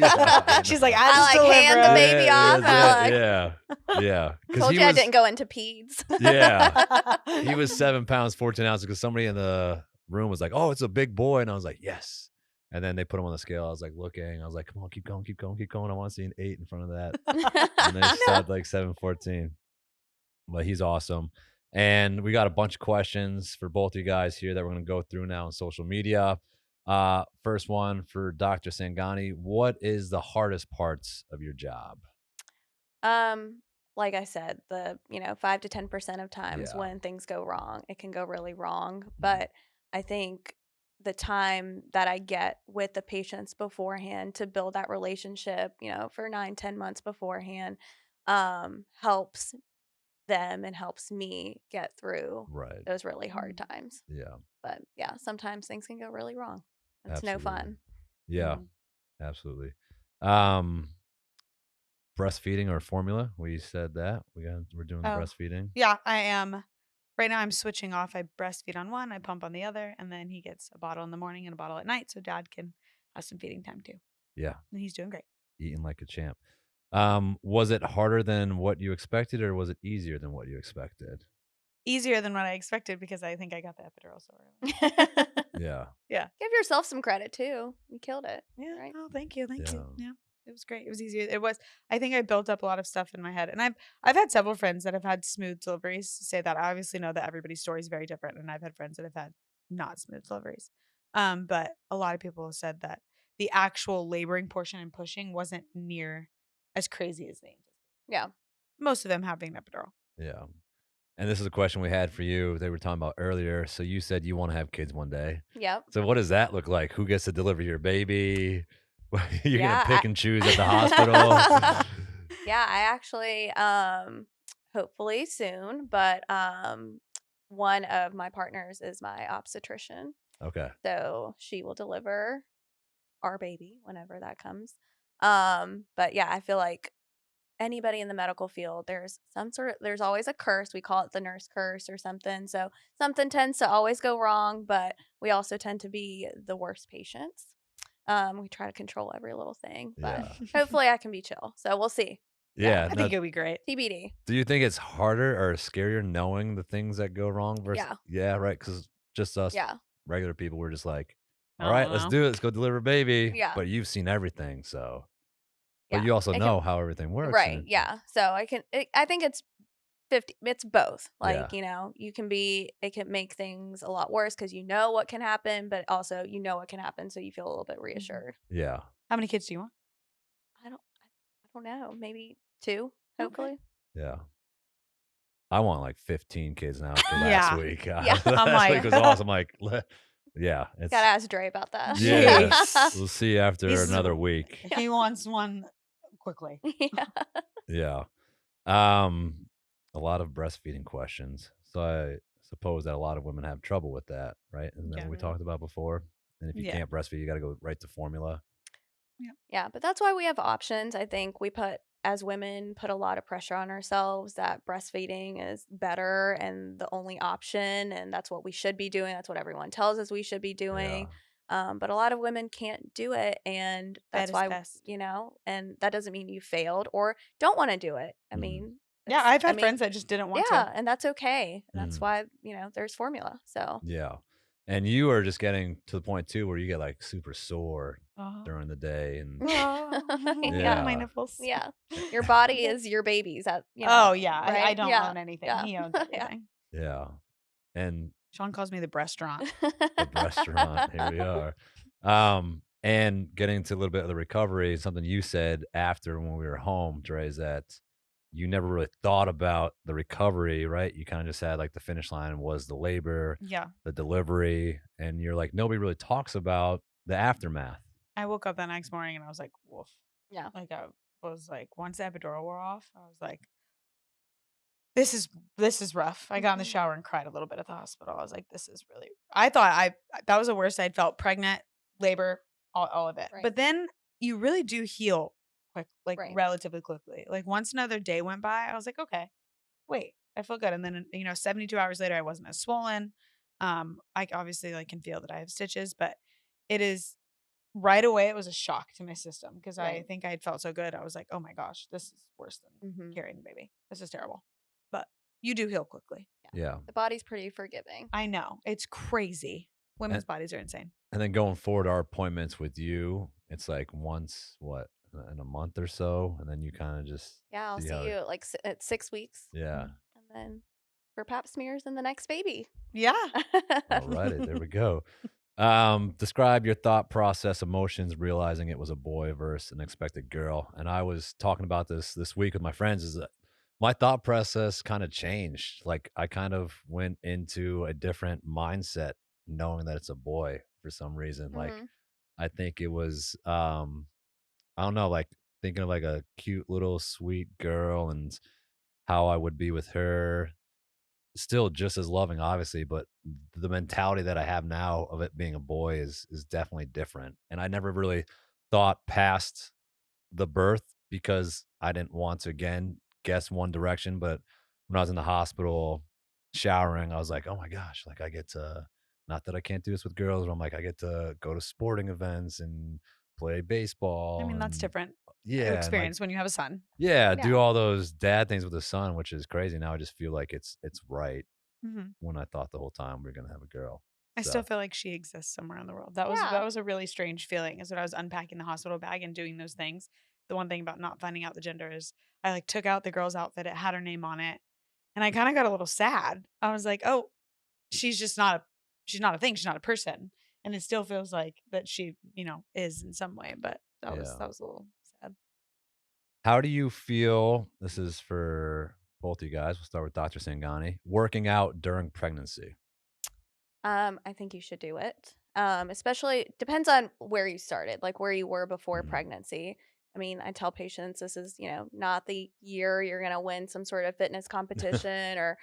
I She's know. like, I just like hand the deliver baby off. Yeah. Yeah. Told you I didn't go into peds. Yeah. He was 7 pounds, 14 ounces because somebody in the room was like, oh, it's a big boy. And I was like, yes. And then they put him on the scale. I was like looking. I was like, come on, keep going, keep going, keep going. I want to see an 8 in front of that. And they said like 7.14. But he's awesome. And we got a bunch of questions for both of you guys here that we're going to go through now on social media. First one for Dr. Sangani. What is the hardest parts of your job? Like I said, the 5 to 10% of times Yeah. when things go wrong, it can go really wrong. But I think the time that I get with the patients beforehand to build that relationship, for 9-10 months beforehand, helps them and helps me get through Right. those really hard times. Yeah. But yeah, sometimes things can go really wrong. It's no fun. Yeah. Mhm. Absolutely. Breastfeeding or formula? We said that. We're doing the Oh. breastfeeding. Yeah, I am. Right now I'm switching off. I breastfeed on one, I pump on the other, and then he gets a bottle in the morning and a bottle at night so Dad can have some feeding time too. Yeah. And he's doing great. Eating like a champ. Was it harder than what you expected, or was it easier than what you expected? Easier than what I expected because I think I got the epidural so early. Yeah. Give yourself some credit too. You killed it. Yeah. Right. Oh, thank you. Thank you. Yeah. Yeah. It was great. It was easier. I think I built up a lot of stuff in my head. And I've had several friends that have had smooth deliveries say that. I obviously know that everybody's story is very different. And I've had friends that have had not smooth deliveries. But a lot of people have said that the actual laboring portion and pushing wasn't near as crazy as they anticipated. Yeah. Most of them having an epidural. Yeah. And this is a question we had for you. They were talking about earlier. So you said you want to have kids one day. Yep. So what does that look like? Who gets to deliver your baby? You're Yeah, gonna pick and choose at the hospital. Yeah, I actually hopefully soon, but one of my partners is my obstetrician. Okay. So she will deliver our baby whenever that comes. But yeah, I feel like anybody in the medical field, there's always a curse. We call it the nurse curse or something. So something tends to always go wrong, but we also tend to be the worst patients. We try to control every little thing, but hopefully I can be chill. So we'll see. Yeah. I now, think it'll be great. TBD. do you think it's harder or scarier knowing the things that go wrong versus? Yeah, right. Because just us Yeah. regular people, we're just like, I all right, don't let's know. do it. Let's go deliver a baby. Yeah. But you've seen everything, so. But Yeah, you also it know can- how everything works. Right. and- Yeah. So I think it's 50. It's both. Yeah. Like, it can make things a lot worse because you know what can happen, but also you know what can happen, so you feel a little bit reassured. Yeah. How many kids do you want? I don't know. Maybe 2, Okay. hopefully. Yeah. I want like 15 kids now after last Yeah. week. Yeah. Last like- week was awesome. Like, yeah. It's, Gotta ask Dre about that. yeah. Jeez. We'll see after He's- another week. He wants one quickly. Yeah. Yeah. A lot of breastfeeding questions. So I suppose that a lot of women have trouble with that, right? Isn't that Yeah. what we talked about before? And if you Yeah. can't breastfeed, you got to go right to formula. Yeah, but that's why we have options. I think as women, put a lot of pressure on ourselves that breastfeeding is better and the only option, and that's what we should be doing. That's what everyone tells us we should be doing. But a lot of women can't do it, and Bed that's is why, best. and that doesn't mean you failed or don't want to do it. I Mhm. mean, Yeah, I've had friends that just didn't want yeah, to. and that's okay. And that's Mhm. why, there's formula. So Yeah. And you are just getting to the point too where you get like super sore Oh. during the day. And Yeah. My nipples. yeah, your body is your baby's. Oh yeah, I right? don't Yeah. own anything. Yeah. He owns Yeah. everything. yeah. And Sean calls me the restaurant. the restaurant. Here we are. And getting to a little bit of the recovery, something you said after when we were home, Dre, is that you never really thought about the recovery, right? You kind of just had like the finish line was the labor, Yeah. the delivery, and you're like, nobody really talks about the aftermath. I woke up the next morning and I was like, woof. Yeah. Like I was like, once the epidural wore off, I was like, this is rough. I got in the shower and cried a little bit at the hospital. I was like, this is really, I thought that was the worst I'd felt. Pregnant, labor, all of it. Right. But then you really do heal quick, like Right. relatively quickly. Like once another day went by, I was like, okay, wait, I feel good. And then 72 hours later, I wasn't as swollen. I obviously can feel that I have stitches, but it is right away. It was a shock to my system because I Right. think I had felt so good. I was like, oh my gosh, this is worse than Mhm. carrying the baby. This is terrible. But you do heal quickly. Yeah. The body's pretty forgiving. I know. It's crazy. Women's bodies are insane. And then going forward, our appointments with you, it's like once, in a month or so. And then you kind of just, Yeah, I'll see see how it- you at 6 weeks. yeah. And then for pap smears and the next baby. Yeah. All righty. There we go. Describe your thought process, emotions, realizing it was a boy versus an expected girl. And I was talking about this week with my friends, is that my thought process kind of changed. Like I kind of went into a different mindset knowing that it's a boy for some reason. Like Mhm. I think it was I don't know, like thinking of like a cute little sweet girl and how I would be with her. Still just as loving, obviously, but the mentality that I have now of it being a boy is definitely different. And I never really thought past the birth because I didn't want to again guess one direction. But when I was in the hospital showering, I was like, oh my gosh, like I get to, not that I can't do this with girls, but I'm like, I get to go to sporting events and play baseball. I mean, that's and- different Yeah. and, like, experience when you have a son. yeah, Yeah. do all those dad things with the son, which is crazy. Now I just feel like it's right Mhm. when I thought the whole time we are gonna have a girl. I So, still feel like she exists somewhere in the world. That Yeah. was a really strange feeling. Is when I was unpacking the hospital bag and doing those things. The one thing about not finding out the gender is I took out the girl's outfit. It had her name on it, and I kind of got a little sad. I was like, oh, she's not a thing. She's not a person, and it still feels like that she is in some way. But that was Yeah. a little sad. how do you feel? This is for both of you guys. We'll start with Dr. Sangani. Working out during pregnancy. I think you should do it. Especially depends on where you started, like where you were before Mhm. pregnancy. I mean, I tell patients this is, not the year you're going to win some sort of fitness competition or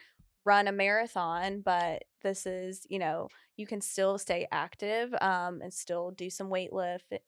run a marathon, but this is, you can still stay active and still do some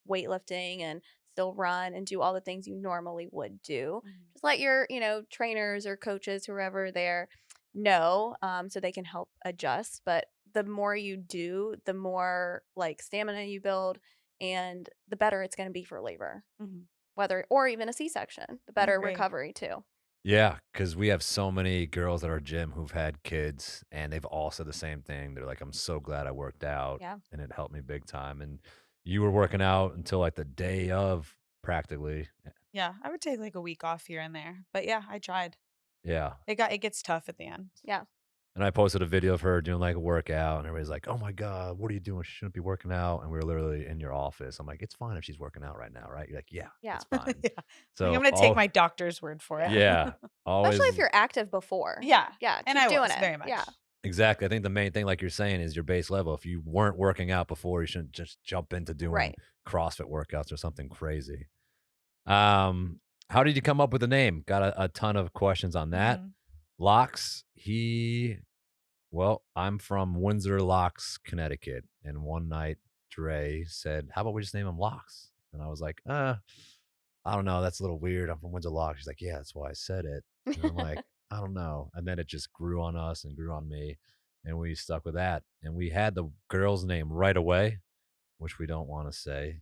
weightlifting and still run and do all the things you normally would do. Just let your, trainers or coaches, whoever there, know so they can help adjust. But the more you do, the more like stamina you build and the better it's going to be for labor, Mhm. whether or even a C-section, the better agree. recovery too. Yeah, because we have so many girls at our gym who've had kids and they've all said the same thing. They're like, I'm so glad I worked out Yeah. and it helped me big time. And you were working out until like the day of practically. Yeah, I would take like a week off here and there, but yeah, I tried. Yeah. It gets tough at the end. Yeah. And I posted a video of her doing like a workout, and everybody's like, "Oh my god, what are you doing? She shouldn't be working out." And we were literally in your office. I'm like, "It's fine if she's working out right now, right?" You're like, "Yeah, Yeah. it's fine." Yeah. So I'm gonna take my doctor's word for it. yeah, always Especially if you're active before. Yeah. Yeah. And keep I doing was it. very much. Yeah. exactly. I think the main thing, like you're saying, is your base level. If you weren't working out before, you shouldn't just jump into doing Right. CrossFit workouts or something crazy. How did you come up with the name? Got a ton of questions on that. Mhm. Locks, well, I'm from Windsor Locks, Connecticut. And one night, Dre said, "How about we just name him Locks?" And I was like, I don't know. That's a little weird. I'm from Windsor Locks. She's like, "Yeah, that's why I said it." And I'm like, I don't know. And then it just grew on us and grew on me. And we stuck with that. And we had the girl's name right away, which we don't want to say.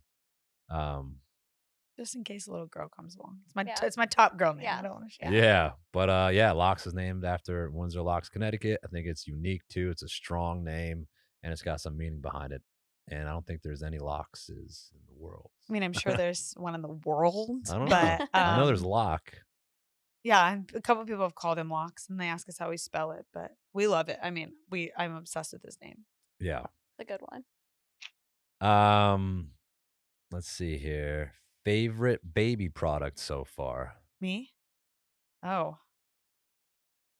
Just in case a little girl comes along. It's my Yeah. it's my top girl name. Yeah. I don't want to share. Yeah. But yeah, Locks is named after Windsor Locks, Connecticut. I think it's unique too. It's a strong name and it's got some meaning behind it. And I don't think there's any Lockses in the world. I mean, I'm sure there's one in the world, I don't but know. I know there's Lock. yeah, and a couple people have called him Locks, and they ask us how we spell it, but we love it. I mean, I'm obsessed with his name. Yeah. It's a good one. Let's see here. Favorite baby product so far? Me? Oh,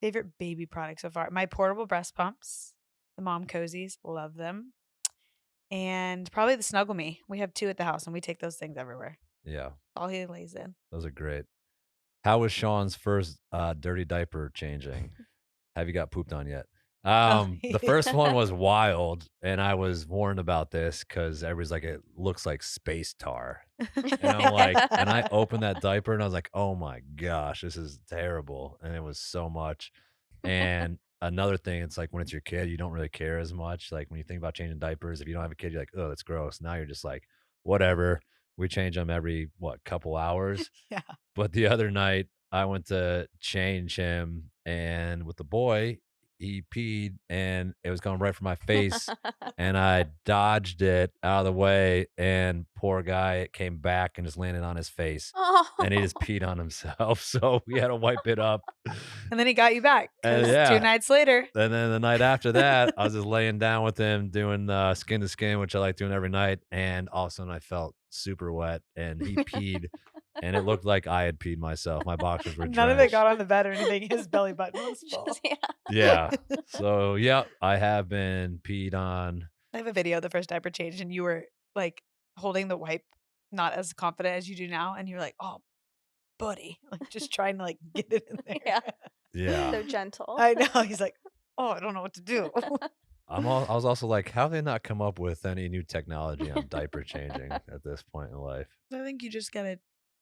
favorite baby product so far? My portable breast pumps, the mom cozies, love them, and probably the Snuggle Me. We have 2 at the house, and we take those things everywhere. Yeah, All he lays in. those are great. How was Shawn's first dirty diaper changing? Have you got pooped on yet? The first one was wild, and I was warned about this because everybody's like, it looks like space tar. And I'm like, and I opened that diaper and I was like, oh my gosh, this is terrible. And it was so much. And another thing, it's like when it's your kid, you don't really care as much. Like when you think about changing diapers, if you don't have a kid, you're like, oh, that's gross. Now you're just like, whatever. We change them every couple hours. Yeah. But the other night I went to change him, and with the boy, he peed and it was going right for my face. And I dodged it out of the way, and poor guy, it came back and just landed on his face, and he just peed on himself. So we had to wipe it up. And then he got you back. 'Cause 2 nights later. And then the night after that, I was just laying down with him doing skin to skin, which I like doing every night. And all of a sudden I felt super wet, and he peed, and it looked like I had peed myself. My boxers were None of it drenched. got on the bed or anything. His belly button was full. Yeah. Yeah. So, yeah, I have been peed on. I have a video of the first diaper change, and you were like holding the wipe, not as confident as you do now, and you're like, "Oh, buddy," like just trying to like get it in there. Yeah. Yeah. So gentle. I know. He's like, "Oh, I don't know what to do." I was also like, how have they not come up with any new technology on diaper changing at this point in life? I think you just gotta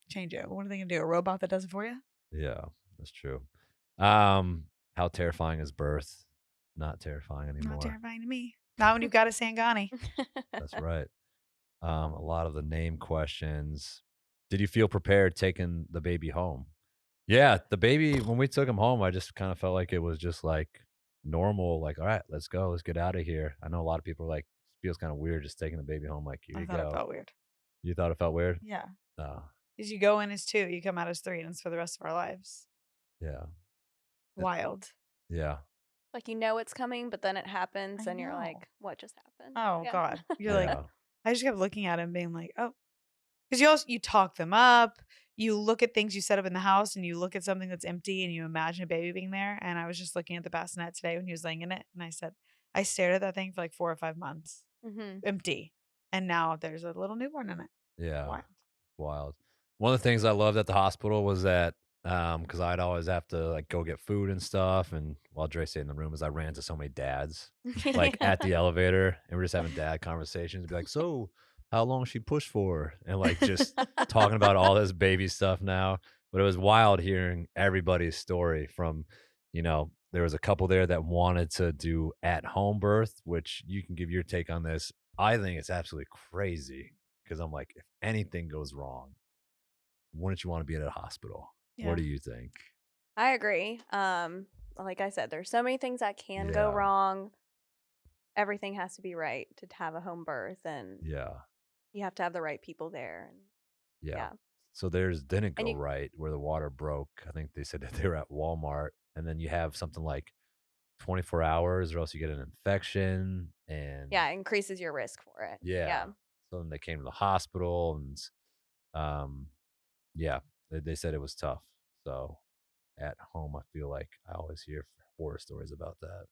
change it. What are they gonna do? A robot that does it for you? Yeah, that's true. How terrifying is birth? Not terrifying anymore. Not terrifying to me. Not when you've got a Sangani. That's right. A lot of the name questions. Did you feel prepared taking the baby home? Yeah, the baby, when we took him home, I just kind of felt like it was just like normal, like, all right, let's go, let's get out of here. I know a lot of people are like, feels kind of weird just taking the baby home, like, here I you thought go. it felt weird. You thought it felt weird? Yeah. No. Because you go in as 2, you come out as 3, and it's for the rest of our lives. Yeah. Wild. Yeah. Like you know it's coming, but then it happens, I and you're know. like, "What just happened?" Oh Yeah. God. You're Yeah. like, I just kept looking at him being like, oh, because you talk them up, you look at things you set up in the house, and you look at something that's empty, and you imagine a baby being there. And I was just looking at the bassinet today when he was laying in it, and I said, I stared at that thing for like 4 or 5 months, Mm-hmm. empty, and now there's a little newborn in it. Yeah. Wild. Wild. One of the things I loved at the hospital was that because I'd always have to like go get food and stuff, and while Dre stayed in the room, is I ran to so many dads like at the elevator, and we're just having dad conversations, be like, so how long she pushed for, and like just talking about all this baby stuff now. But it was wild hearing everybody's story from, there was a couple there that wanted to do at home birth, which you can give your take on this. I think it's absolutely crazy because I'm like, if anything goes wrong, wouldn't you want to be at a hospital? Yeah. What do you think? I agree. Like I said, there's so many things that can go Yeah. wrong. Everything has to be right to have a home birth, and Yeah. you have to have the right people there. And Yeah. yeah. So theirs didn't And go you- right where the water broke. I think they said that they were at Walmart, and then you have something like 24 hours or else you get an infection. And Yeah, it increases your risk for it. yeah. So then they came to the hospital, and yeah, they said it was tough. So at home, I feel like I always hear horror stories about that.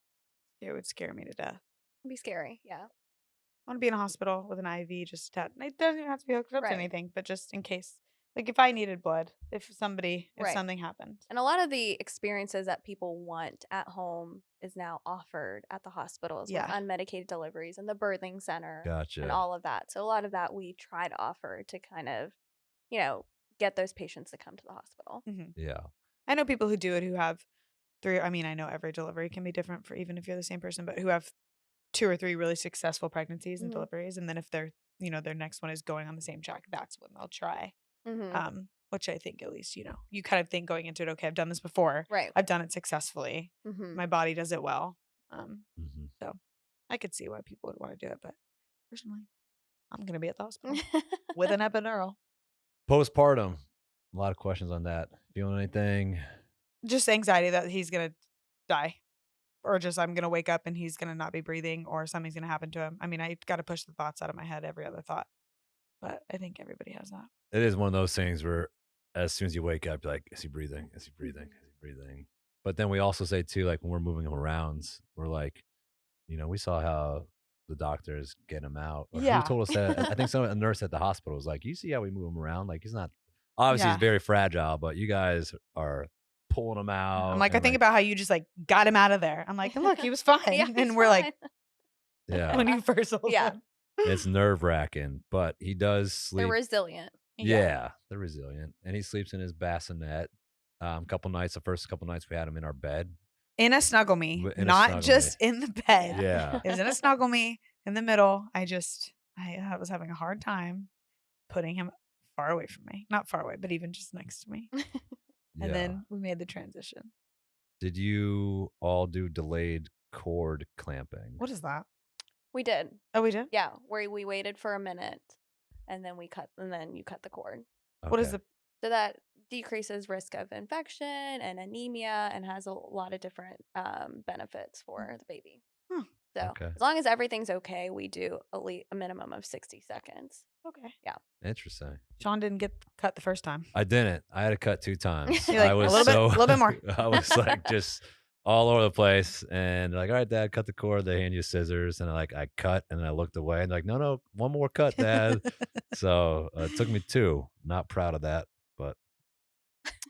It would scare me to death. It'd be scary. Yeah. I want to be in a hospital with an IV just to, it doesn't even have to be hooked up Right. to anything, but just in case, like if I needed blood, if Right. something happened. And a lot of the experiences that people want at home is now offered at the hospitals Yeah. with unmedicated deliveries and the birthing center and Gotcha. all of that. So a lot of that we try to offer to kind of, get those patients to come to the hospital. Yeah. I know people who do it who have I know every delivery can be different for even if you're the same person, but who have 2 or 3 really successful pregnancies and Mhm. deliveries. And then if they're, their next one is going on the same track, that's when they'll try. Mm-hmm. Which I think at least, you kind of think going into it, okay, I've done this before. Right. I've done it successfully. Mm-hmm. My body does it well. Mhm. So I could see why people would want to do it, but personally, I'm going to be at the hospital with an epidural. Postpartum. A lot of questions on that. Feeling anything? Just anxiety that he's going to die, or just I'm going to wake up and he's going to not be breathing, or something's going to happen to him. I mean, I got to push the thoughts out of my head, every other thought, but I think everybody has that. It is one of those things where as soon as you wake up, you're like, is he breathing? Is he breathing? Is he breathing? But then we also say too, like when we're moving him around, we're like, we saw how the doctors get him out. Or Yeah. Who told us that? I think a nurse at the hospital was like, you see how we move him around? Like he's not, obviously Yeah. he's very fragile, but you guys are pulling him out. I'm like, I and, think about how you just like got him out of there. I'm like, and look, he was fine. Yeah, and he's we're like, fine. yeah, when you first hold Yeah. him. it's nerve wracking, but he does sleep. They're resilient. Yeah, they're resilient, and he sleeps in his bassinet. The first couple nights we had him in our bed. In a snuggle me, In a not snuggle just me. in the bed. Yeah. It was in a snuggle me in the middle. I was having a hard time putting him far away from me. Not far away, but even just next to me. And then we made the transition. Did you all do delayed cord clamping? What is that? We did. Oh, we did? Yeah, where we waited for a minute and then you cut the cord. What is Okay. So that decreases risk of infection and anemia and has a lot of different benefits for the baby. Huh. So Okay. as long as everything's okay, we do a minimum of 60 seconds. Okay. Interesting. Shawn didn't get cut the first time. I didn't. I had to cut 2 times. You're like, I was a little bit more. I was like just all over the place, and like, all right, Dad, cut the cord. They hand you scissors, and I cut, and I looked away, and like, no, one more cut, Dad. So it took me 2. Not proud of that, but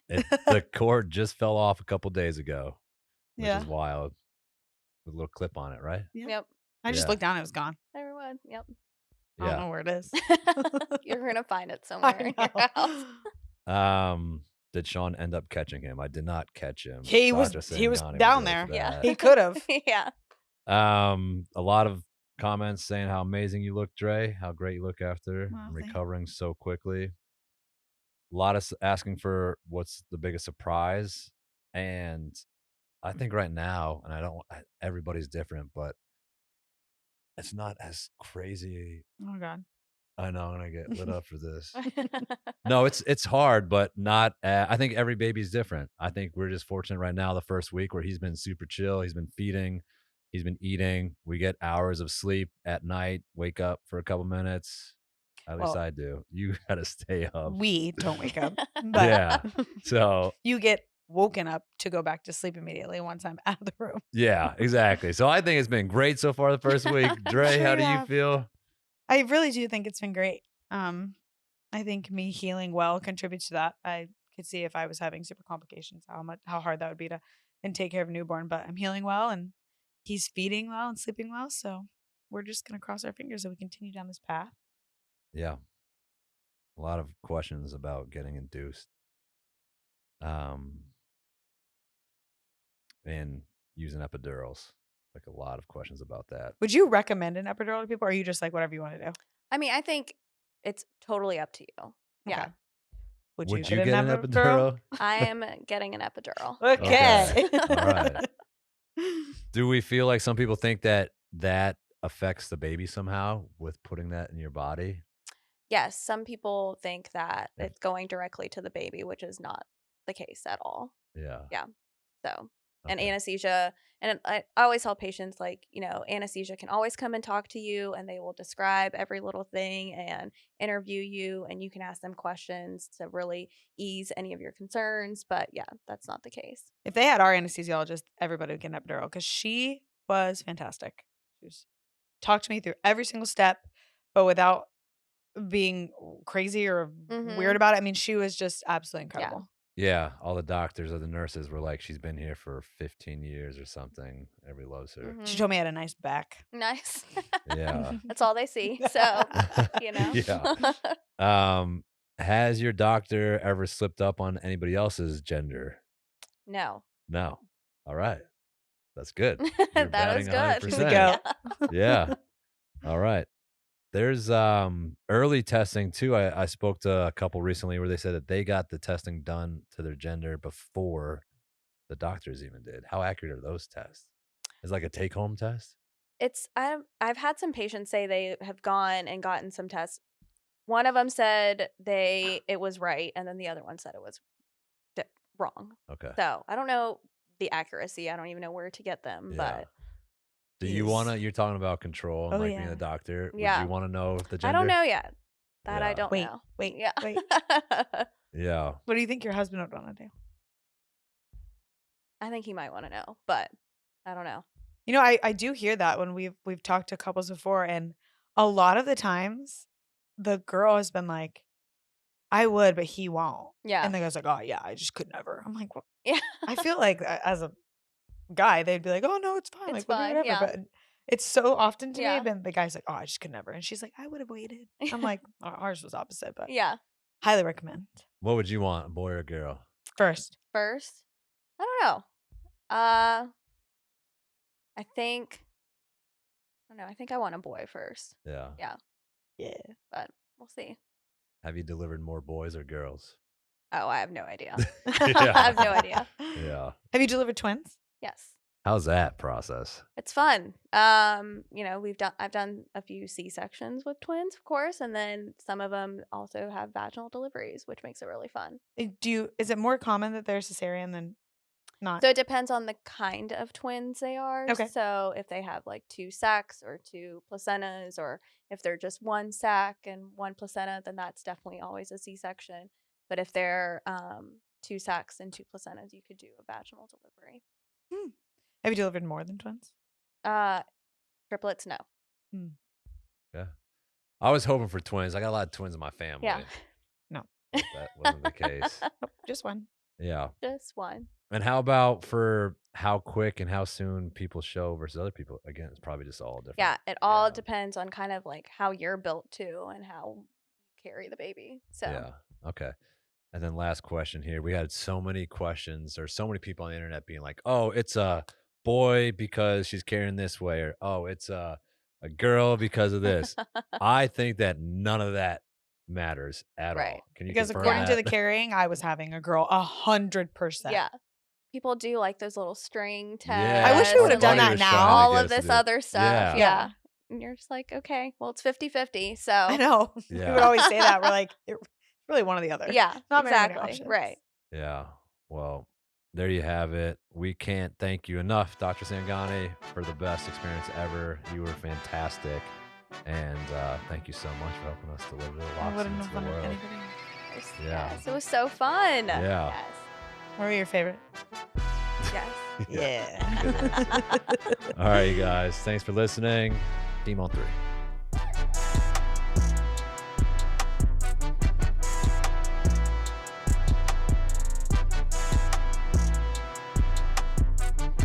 the cord just fell off a couple days ago, which Yeah. is wild. With a little clip on it, right? Yep. I just Yeah. looked down. It was gone. Everyone. Yep. I don't know where it is. You're going to find it somewhere in your house. Did Shawn end up catching him? I did not catch him. He Dr. was Sangani down there there. for Yeah. that. He could have. Yeah. A lot of comments saying how amazing you look, Dre, how great you look after Wow, and thanks. recovering so quickly. A lot of asking for what's the biggest surprise. And I think right now, and everybody's different, but it's not as crazy. Oh, God. I know I'm going to get lit up for this. No, it's hard, but not. I think every baby's different. I think we're just fortunate right now. The first week where he's been super chill, he's been feeding, he's been eating. We get hours of sleep at night. Wake up for a couple minutes. At least Well, I do. You got to stay up. We don't wake up. But Yeah. So you get woken up to go back to sleep immediately once I'm out of the room. yeah, exactly. So I think it's been great so far the first week. Dre, how do you Yeah. feel? I really do think it's been great. I think me healing well contributes to that. I could see if I was having super complications, how hard that would be to take care of a newborn. But I'm healing well, and he's feeding well and sleeping well. So we're just gonna cross our fingers that we continue down this path. Yeah. A lot of questions about getting induced. And using epidurals. Like a lot of questions about that. Would you recommend an epidural to people, or are you just like whatever you want to do? I mean, I think it's totally up to you. Yeah. Okay. Would you you get an epidural? I am getting an epidural. Okay. All right. Do we feel like some people think that affects the baby somehow with putting that in your body? yes, some people think that it's going directly to the baby, which is not the case at all. Yeah. Yeah. So, and Okay. anesthesia, and I always tell patients, like, anesthesia can always come and talk to you, and they will describe every little thing and interview you, and you can ask them questions to really ease any of your concerns. But yeah, that's not the case. If they had our anesthesiologist, everybody would get an epidural because she was fantastic. She was talked to me through every single step, but without being crazy or weird about it. I mean, she was just absolutely incredible. Yeah, all the doctors or the nurses were like, she's been here for 15 years or something. Everybody loves her. She told me I had a nice back. Nice. Yeah. That's all they see. So, Yeah. Has your doctor ever slipped up on anybody else's gender? No. No. All right. That's good. You're That batting is good. 100%. She's a go. Yeah. All right. There's early testing too. I spoke to a couple recently where they said that they got the testing done to their gender before the doctors even did. How accurate are those tests? Is it like a take-home test? I've had some patients say they have gone and gotten some tests. One of them said it was right, and then the other one said it was wrong. Okay. So I don't know the accuracy. I don't even know where to get them. But do you want to? You're talking about control and being a doctor. Yeah. Would you want to know the gender? I don't know yet. That I Yeah. don't know. Wait. Yeah. Wait. Yeah. What do you think your husband would want to do? I think he might want to know, but I don't know. I do hear that when we've talked to couples before, and a lot of the times the girl has been like, I would, but he won't. Yeah. And the guy's like, oh yeah, I just could never. I'm like, well, Yeah. I feel like as a guy, they'd be like, oh no, it's fine. It's Like, fine, whatever. yeah. But it's so often to Yeah. me, but the guy's like, oh, I just could never. And she's like, I would have waited. I'm like, ours was opposite, but Yeah. highly recommend. What would you want, a boy or a girl? First. I don't know. I think I want a boy first. Yeah. Yeah. Yeah. But we'll see. Have you delivered more boys or girls? Oh, I have no idea. Yeah. I have no idea. Yeah. Have you delivered twins? Yes. How's that process? It's fun. I've done a few C-sections with twins, of course, and then some of them also have vaginal deliveries, which makes it really fun. Is it more common that they're cesarean than not? So it depends on the kind of twins they are. Okay. So if they have like 2 sacs or 2 placentas, or if they're just 1 sac and 1 placenta, then that's definitely always a C-section. But if they're 2 sacs and 2 placentas, you could do a vaginal delivery. Have you delivered more than twins? Triplets, no. Yeah. I was hoping for twins. I got a lot of twins in my family. Yeah. No. But that wasn't the case. Oh, just one. Yeah. Just one. And how about for how quick and how soon people show versus other people? Again, it's probably just all different. Yeah, it all depends on kind of like how you're built too and how you carry the baby. So Yeah. Okay. And then last question here. We had so many questions or so many people on the internet being like, oh, it's a boy because she's carrying this way, or oh, it's a girl because of this. I think that none of that matters at Right. all. Can you Because confirm according to that? the carrying, I was having a girl 100%. yeah. People do like those little string tests. Yeah. I wish we would have done Marty that was now. trying to All get of us to this do it. other stuff. Yeah. Yeah. And you're just like, okay, well, it's 50-50. So I know. Yeah. We would always say that. We're like, it's really one or the other. yeah, Not very many exactly. options. Right. Yeah. Well, there you have it. We can't thank you enough, Dr. Sangani, for the best experience ever. You were fantastic. And thank you so much for helping us deliver the I locks wouldn't into have the done world. anything. Yeah. Yes, it was so fun. Yeah. Yes. What were your favorite? Yes. Yeah. All right, you guys. Thanks for listening. Team on 3.